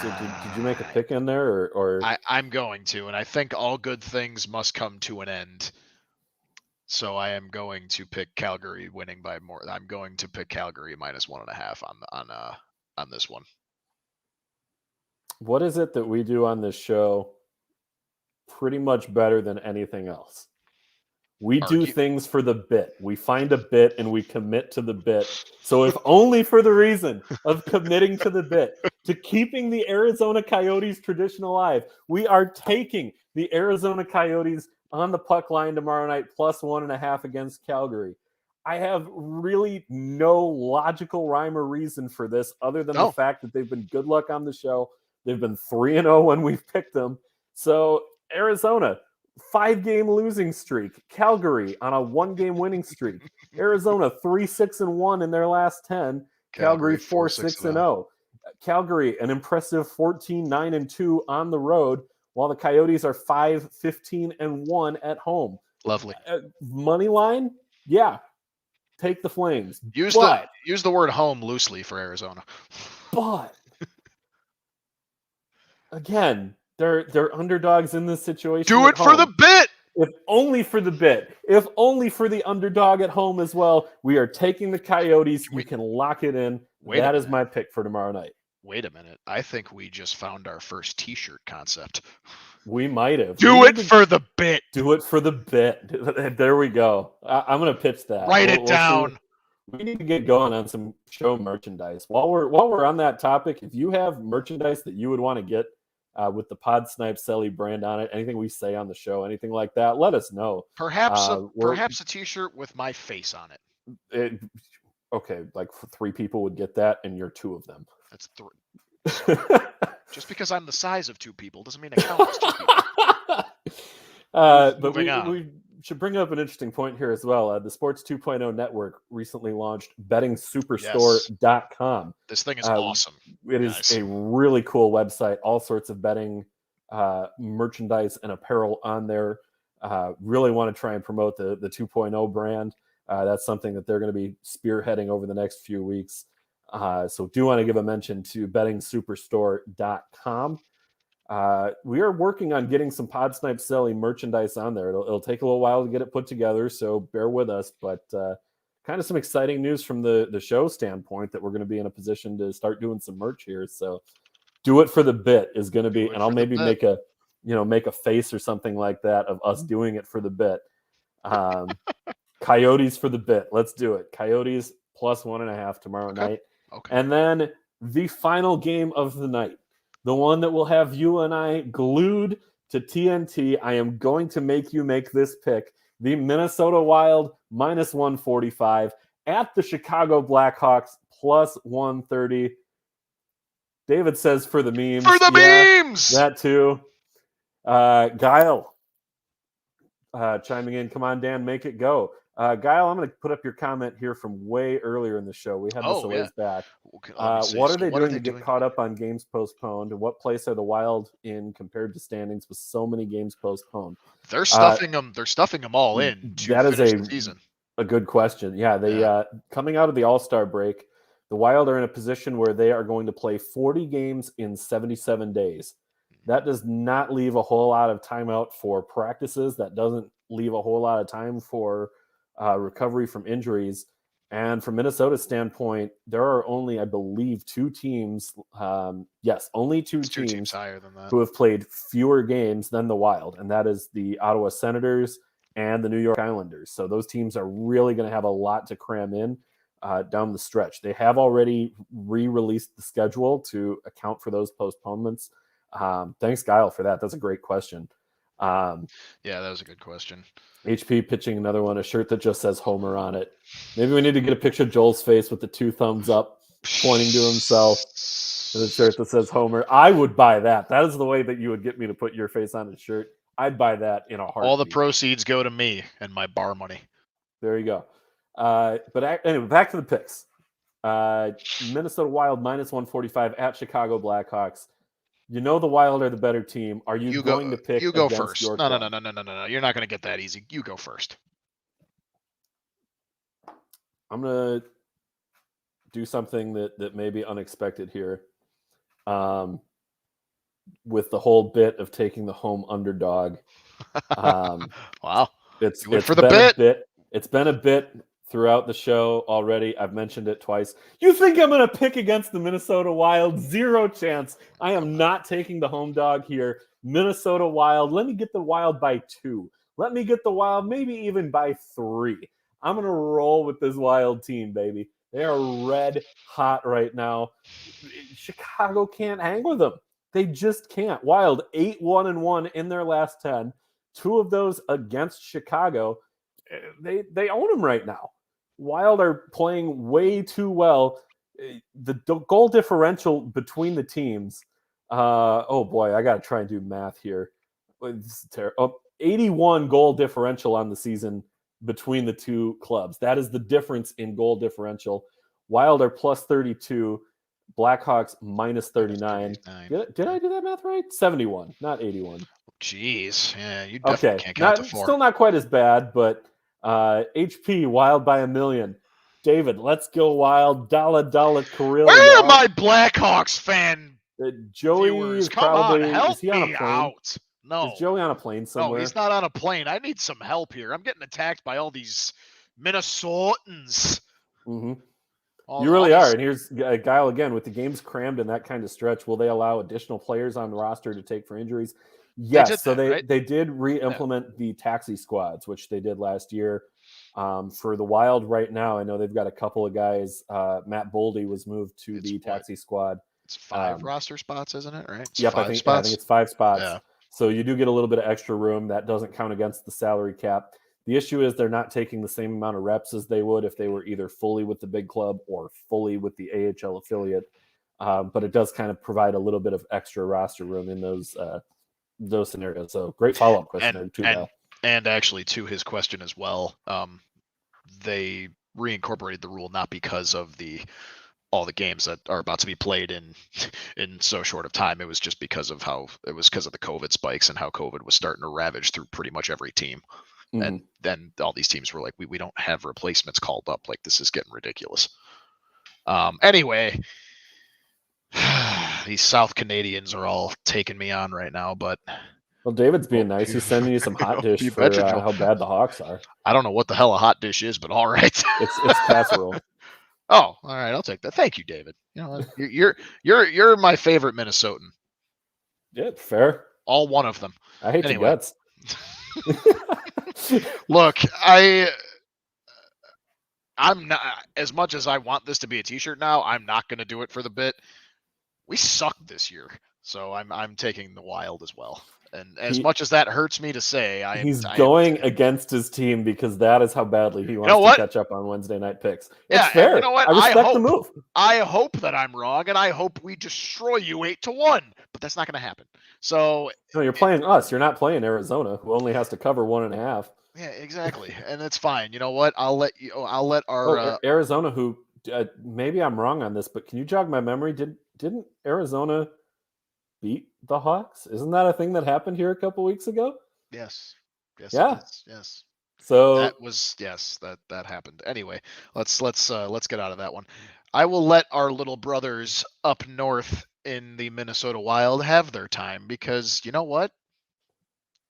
So did you make a pick in there, or? I'm going to, and I think all good things must come to an end. So I am going to pick Calgary winning by more. I'm going to pick Calgary -1.5 on this one. What is it that we do on this show pretty much better than anything else? We do things for the bit. We find a bit and we commit to the bit. So if only for the reason of committing to the bit, to keeping the Arizona Coyotes tradition alive, we are taking the Arizona Coyotes on the puck line tomorrow night +1.5 against Calgary. I have really no logical rhyme or reason for this other than the fact that they've been good luck on the show. They've been 3-0 when we've picked them. So Arizona, 5-game losing streak. Calgary on a 1-game winning streak. Arizona 3-6-1 in their last 10. Calgary 4-6-0. Calgary an impressive 14-9-2 on the road, while the Coyotes are 5-15-1 at home. Lovely. Money line, yeah. Take the Flames. Use the word home loosely for Arizona. But again, they're underdogs in this situation. Do it for the bit. If only for the bit. If only for the underdog at home as well. We are taking the Coyotes. We can lock it in. That is my pick for tomorrow night. Wait a minute. I think we just found our first T-shirt concept. We might have. Do it for the bit. Do it for the bit. There we go. I'm going to pitch that. Write it down. We need to get going on some show merchandise. While we're on that topic, if you have merchandise that you would want to get with the Pod Snipe Celly brand on it, anything we say on the show, anything like that, let us know. Perhaps a T-shirt with my face on it. Okay, like 3 people would get that, and you're 2 of them. That's 3. Just because I'm the size of 2 people doesn't mean I count as 2 people. But we should bring up an interesting point here as well. The Sports 2.0 network recently launched bettingsuperstore.com. This thing is awesome. It is a really cool website. All sorts of betting merchandise and apparel on there. Really want to try and promote the 2.0 brand. That's something that they're going to be spearheading over the next few weeks. So do want to give a mention to bettingsuperstore.com. We are working on getting some Pod Snipe Celly merchandise on there. It'll take a little while to get it put together, so bear with us. But kind of some exciting news from the show standpoint that we're going to be in a position to start doing some merch here. So do it for the bit is going to be, and I'll maybe make a face or something like that of us doing it for the bit. Coyotes for the bit. Let's do it. Coyotes plus 1.5 tomorrow night. Okay. And then the final game of the night. The one that will have you and I glued to TNT. I am going to make you make this pick. The Minnesota Wild minus 145 at the Chicago Blackhawks plus 130. David says for the memes. For the memes! That too. Guile chiming in. Come on, Dan, make it go. Guile, I'm going to put up your comment here from way earlier in the show. We had this a ways back. What are they doing to get caught up on games postponed? And what place are the Wild in compared to standings with so many games postponed? They're stuffing them. They're stuffing them all in to finish the season. A good question. Yeah, they coming out of the All-Star break, the Wild are in a position where they are going to play 40 games in 77 days. That does not leave a whole lot of time out for practices. That doesn't leave a whole lot of time for recovery from injuries. And from Minnesota's standpoint, there are only, I believe, 2 teams. Only two teams higher than that who have played fewer games than the Wild, and that is the Ottawa Senators and the New York Islanders. So those teams are really going to have a lot to cram in down the stretch. They have already re-released the schedule to account for those postponements. Thanks, Guile, for that. That's a great question. Yeah, that was a good question. HP pitching another one, a shirt that just says Homer on it. Maybe we need to get a picture of Joel's face with the 2 thumbs up pointing to himself with a shirt that says Homer. I would buy that. That is the way that you would get me to put your face on a shirt. I'd buy that in a heartbeat. All the proceeds go to me and my bar money. There you go. But anyway, back to the picks. Minnesota Wild minus 145 at Chicago Blackhawks. You know the Wild are the better team. Are you going to pick? You go first. No. You're not going to get that easy. You go first. I'm going to do something that may be unexpected here. With the whole bit of taking the home underdog. Wow. It's for the bit. It's been a bit throughout the show already. I've mentioned it twice. You think I'm going to pick against the Minnesota Wild? Zero chance. I am not taking the home dog here. Minnesota Wild. Let me get the Wild by 2. Let me get the Wild maybe even by 3. I'm going to roll with this Wild team, baby. They are red hot right now. Chicago can't hang with them. They just can't. Wild 8-1-1 in their last 10. 2 of those against Chicago. They own them right now. Wild are playing way too well. The goal differential between the teams. Oh boy, I got to try and do math here. This is terrible. 81 goal differential on the season between the 2 clubs. That is the difference in goal differential. Wild are plus 32. Blackhawks minus 39. Did I do that math right? 71, not 81. Jeez. Yeah, you definitely can't count to 4. Still not quite as bad, but HP, Wild by 1 million. David, let's go Wild. Dalla Carrillo. Where are my Blackhawks fan Joey viewers? is Come probably, on, help is he on a me plane? out. No. Is Joey on a plane somewhere? No, he's not on a plane. I need some help here. I'm getting attacked by all these Minnesotans. Mm-hmm. You really are. And here's Guile again with the games crammed in that kind of stretch. Will they allow additional players on the roster to take for injuries? Yes, so that, right? they did re-implement the taxi squads, which they did last year. For the Wild right now, I know they've got a couple of guys. Matt Boldy was moved to It's the what? taxi squad. It's 5 roster spots, isn't it? Right? It's Yep, 5 I think spots. it's 5 spots. Yeah. So you do get a little bit of extra room. That doesn't count against the salary cap. The issue is they're not taking the same amount of reps as they would if they were either fully with the big club or fully with the AHL affiliate. But it does kind of provide a little bit of extra roster room in those scenarios. So great follow-up question there too, Val. And actually, to his question as well, they reincorporated the rule not because of all the games that are about to be played in so short of time. It was just because of the COVID spikes and how COVID was starting to ravage through pretty much every team. Mm-hmm. And then all these teams were like, we don't have replacements called up. Like, this is getting ridiculous. Anyway, these South Canadians are all taking me on right now, but well, David's being nice. He's sending you some hot dish for how bad the Hawks are. I don't know what the hell a hot dish is, but all right. It's casserole. Oh, all right, I'll take that. Thank you, David. You know, you're my favorite Minnesotan. Yeah, fair. All one of them. I hate your guts. Look, I'm not, as much as I want this to be a t-shirt now, I'm not going to do it for the bit. We sucked this year, so I'm taking the Wild as well. And as much as that hurts me to say, he's going against his team because that is how badly he wants to catch up on Wednesday night picks. It's fair. You know what? I respect the move. I hope that I'm wrong, and I hope we destroy you 8-1, but that's not going to happen. So no, you're playing us. You're not playing Arizona, who only has to cover 1.5. Yeah, exactly, and it's fine. You know what? I'll let our Arizona, who maybe I'm wrong on this, but can you jog my memory? Didn't Arizona beat the Hawks? Isn't that a thing that happened here a couple weeks ago? Yes. Yeah. Yes. So that happened. Anyway, let's get out of that one. I will let our little brothers up north in the Minnesota Wild have their time because you know what?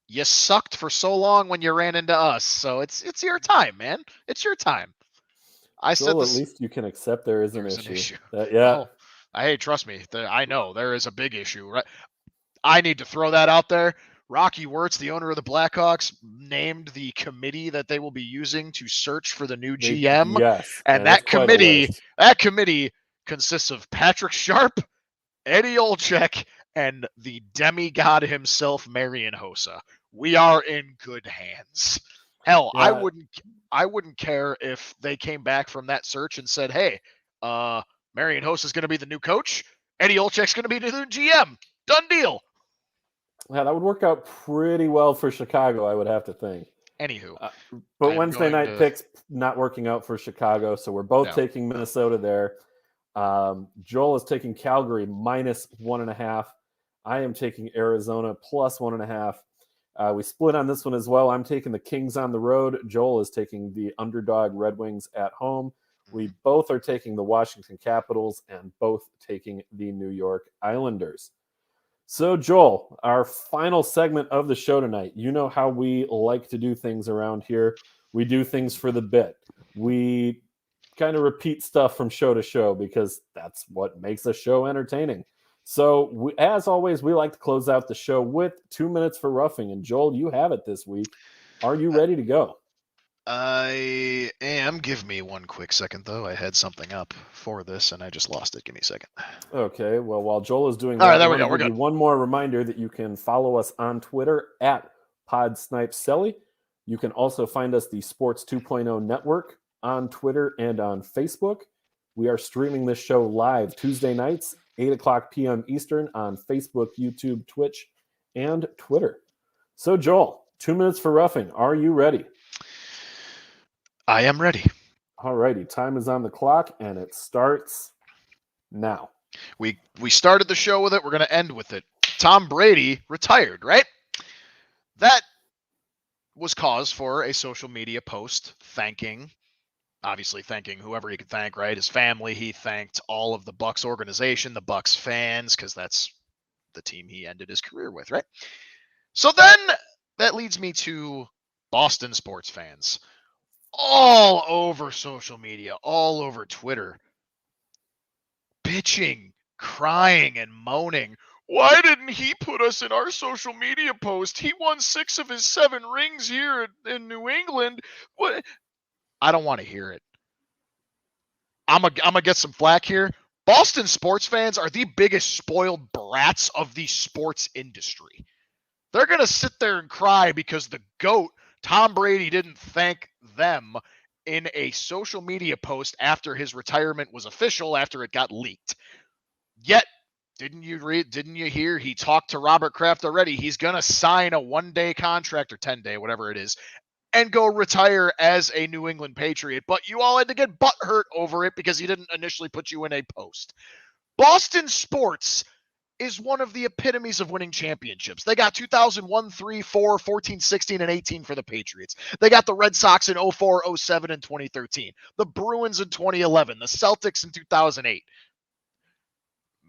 You sucked for so long when you ran into us, so it's your time, man. It's your time. At least you can accept there is an issue. Hey, trust me. I know there is a big issue. Right? I need to throw that out there. Rocky Wirtz, the owner of the Blackhawks, named the committee that they will be using to search for the new GM. Yes, and that committee consists of Patrick Sharp, Eddie Olczyk, and the demigod himself, Marian Hossa. We are in good hands. Hell, I wouldn't care if they came back from that search and said, "Hey, Marian Hossa is going to be the new coach. Eddie Olczyk's going to be the new GM. Done deal." Yeah, that would work out pretty well for Chicago, I would have to think. Anywho, but Wednesday night picks not working out for Chicago, so we're both taking Minnesota there. Joel is taking Calgary -1.5. I am taking Arizona +1.5. We split on this one as well. I'm taking the Kings on the road. Joel is taking the underdog Red Wings at home. We both are taking the Washington Capitals and both taking the New York Islanders. So, Joel, our final segment of the show tonight. You know how we like to do things around here. We do things for the bit. We kind of repeat stuff from show to show because that's what makes a show entertaining. So, as always, we like to close out the show with 2 minutes for roughing. And, Joel, you have it this week. Are you ready to go? I am. Give me one quick second, though. I had something up for this, and I just lost it. Give me a second. Okay. Well, while Joel is doing that, all right, there we go. We're good. One more reminder that you can follow us on Twitter at PodSnipeCelly. You can also find us the Sports 2.0 Network on Twitter and on Facebook. We are streaming this show live Tuesday nights, 8:00 p.m. Eastern on Facebook, YouTube, Twitch, and Twitter. So, Joel, 2 minutes for roughing. Are you ready? I am ready. All righty. Time is on the clock, and it starts now. We started the show with it. We're going to end with it. Tom Brady retired, right? That was cause for a social media post thanking whoever he could thank, right? His family. He thanked all of the Bucs organization, the Bucs fans, because that's the team he ended his career with, right? So then that leads me to Boston sports fans. All over social media, all over Twitter, bitching, crying, and moaning. Why didn't he put us in our social media post? He won 6 of his 7 rings here in New England. What? I don't want to hear it. I'm gonna get some flack here. Boston sports fans are the biggest spoiled brats of the sports industry. They're gonna sit there and cry because the GOAT, Tom Brady, didn't thank them in a social media post after his retirement was official, after it got leaked. Yet, didn't you hear he talked to Robert Kraft already? He's gonna sign a 1-day contract or 10-day, whatever it is, and go retire as a New England Patriot. But you all had to get butthurt over it because he didn't initially put you in a post. Boston sports is one of the epitomes of winning championships. They got 2001, 3, 4, 14, 16, and 18 for the Patriots. They got the Red Sox in 04, 07, and 2013. The Bruins in 2011. The Celtics in 2008.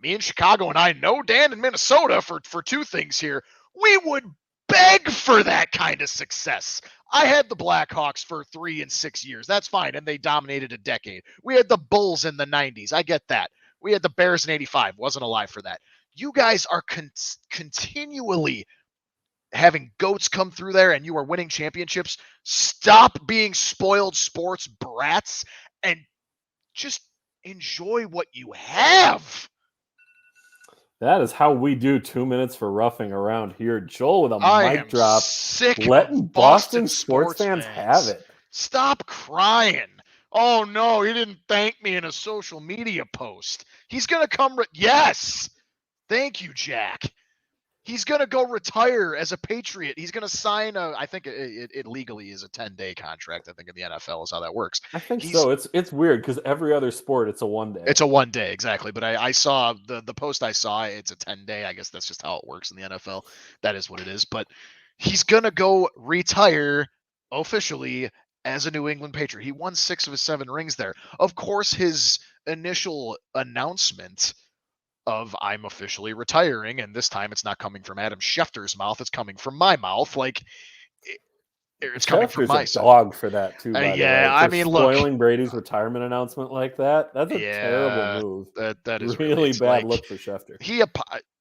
Me in Chicago, and I know Dan in Minnesota for 2 things here. We would beg for that kind of success. I had the Blackhawks for 3 and 6 years. That's fine, and they dominated a decade. We had the Bulls in the 90s. I get that. We had the Bears in 85. Wasn't alive for that. You guys are continually having GOATs come through there, and you are winning championships. Stop being spoiled sports brats and just enjoy what you have. That is how we do 2 minutes for roughing around here. Joel with a mic drop. Sick letting of Boston sports fans have it. Stop crying. Oh, no, he didn't thank me in a social media post. He's going to come. Yes. Thank you, Jack. He's going to go retire as a Patriot. He's going to sign I think it legally is a 10-day contract. I think in the NFL is how that works. I think so. It's weird because every other sport, it's a 1-day. It's a 1-day, exactly. But I saw the post I saw, it's a 10-day. I guess that's just how it works in the NFL. That is what it is. But he's going to go retire officially as a New England Patriot. He won 6 of his 7 rings there. Of course, his initial announcement of I'm officially retiring, and this time it's not coming from Adam Schefter's mouth, it's coming from my mouth. Like it's coming from my dog for that too. Yeah, I mean, look, spoiling Brady's retirement announcement like that—that's a terrible move. That is really bad look for Schefter.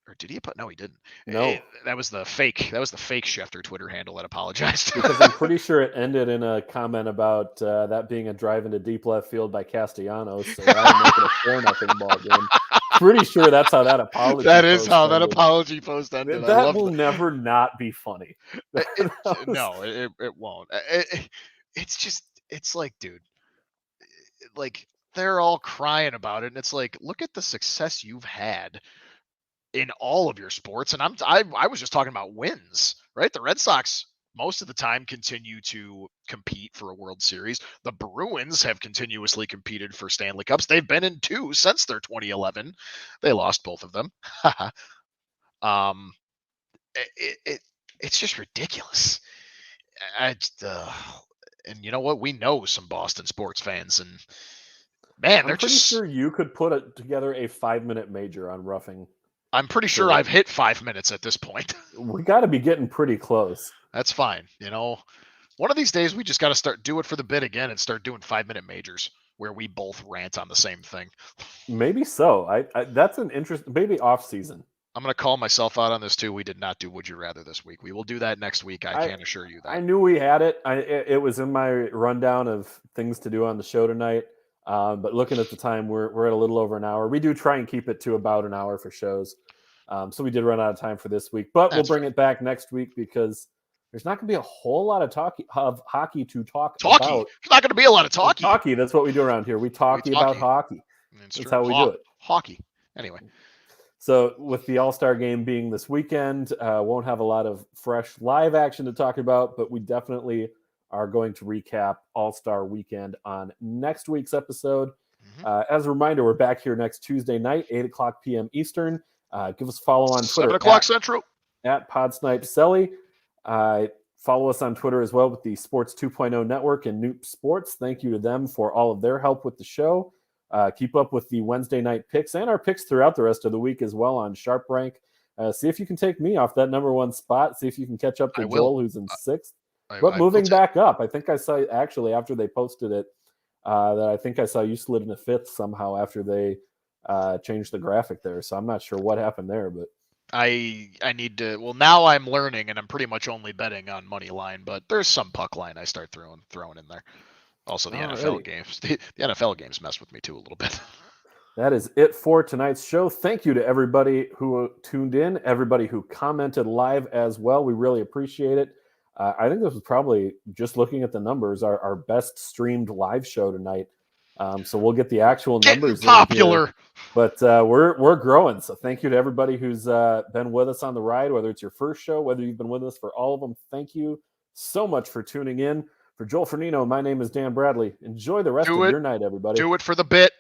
Or did he? No, he didn't. No, that was the fake Schefter Twitter handle that apologized. Because I'm pretty sure it ended in a comment about that being a drive into deep left field by Castellanos. So I'm making a 4-0 ball game. Pretty sure that's how that apology. That is how that apology post ended. That will never not be funny. No, it won't. It's like, dude, like they're all crying about it, and it's like, look at the success you've had in all of your sports. And I was just talking about wins, right? The Red Sox most of the time continue to compete for a World Series. The Bruins have continuously competed for Stanley Cups. They've been in 2 since their 2011. They lost both of them. It's just ridiculous. And you know what? We know some Boston sports fans, and man, I'm pretty sure you could put together a 5-minute major on roughing. I'm pretty sure I've hit 5 minutes at this point. We got to be getting pretty close. That's fine. You know, one of these days we just got to do it for the bit again and start doing 5-minute majors where we both rant on the same thing. Maybe so. I that's an interesting, maybe off season. I'm going to call myself out on this too. We did not do Would You Rather this week. We will do that next week. I can assure you that. I knew we had it. It was in my rundown of things to do on the show tonight. But looking at the time, we're at a little over an hour. We do try and keep it to about an hour for shows. So we did run out of time for this week, but we'll bring it back next week because there's not going to be a whole lot of hockey to talk about. There's not going to be a lot of talky. Hockey, that's what we do around here. We talk about hockey. That's how we do it. Hockey. Anyway. So with the All-Star game being this weekend, won't have a lot of fresh live action to talk about, but we definitely are going to recap All-Star weekend on next week's episode. Mm-hmm. As a reminder, we're back here next Tuesday night, 8:00 p.m. Eastern. Give us a follow on Twitter. 7:00 Central. At Podsnipe Celly. Follow us on Twitter as well with the Sports 2.0 Network and Noop Sports. Thank you to them for all of their help with the show. Keep up with the Wednesday night picks and our picks throughout the rest of the week as well on Sharp Rank. See if you can take me off that number 1 spot. See if you can catch up to Joel, who's in 6th. But moving back up, I think I saw actually after they posted it that I think I saw you slid into 5th somehow after they changed the graphic there. So I'm not sure what happened there, but I need to. Well, now I'm learning, and I'm pretty much only betting on money line, but there's some puck line I start throwing in there. Also, the NFL Alrighty. games. The NFL games mess with me too a little bit. That is it for tonight's show. Thank you to everybody who tuned in, everybody who commented live as well. We really appreciate it. I think this was probably, just looking at the numbers, our best streamed live show tonight. So we'll get the actual numbers Getting popular. in here. But we're growing. So thank you to everybody who's been with us on the ride, whether it's your first show, whether you've been with us for all of them. Thank you so much for tuning in. For Joel Fernino, my name is Dan Bradley. Enjoy the rest of your night, everybody. Do it for the bit.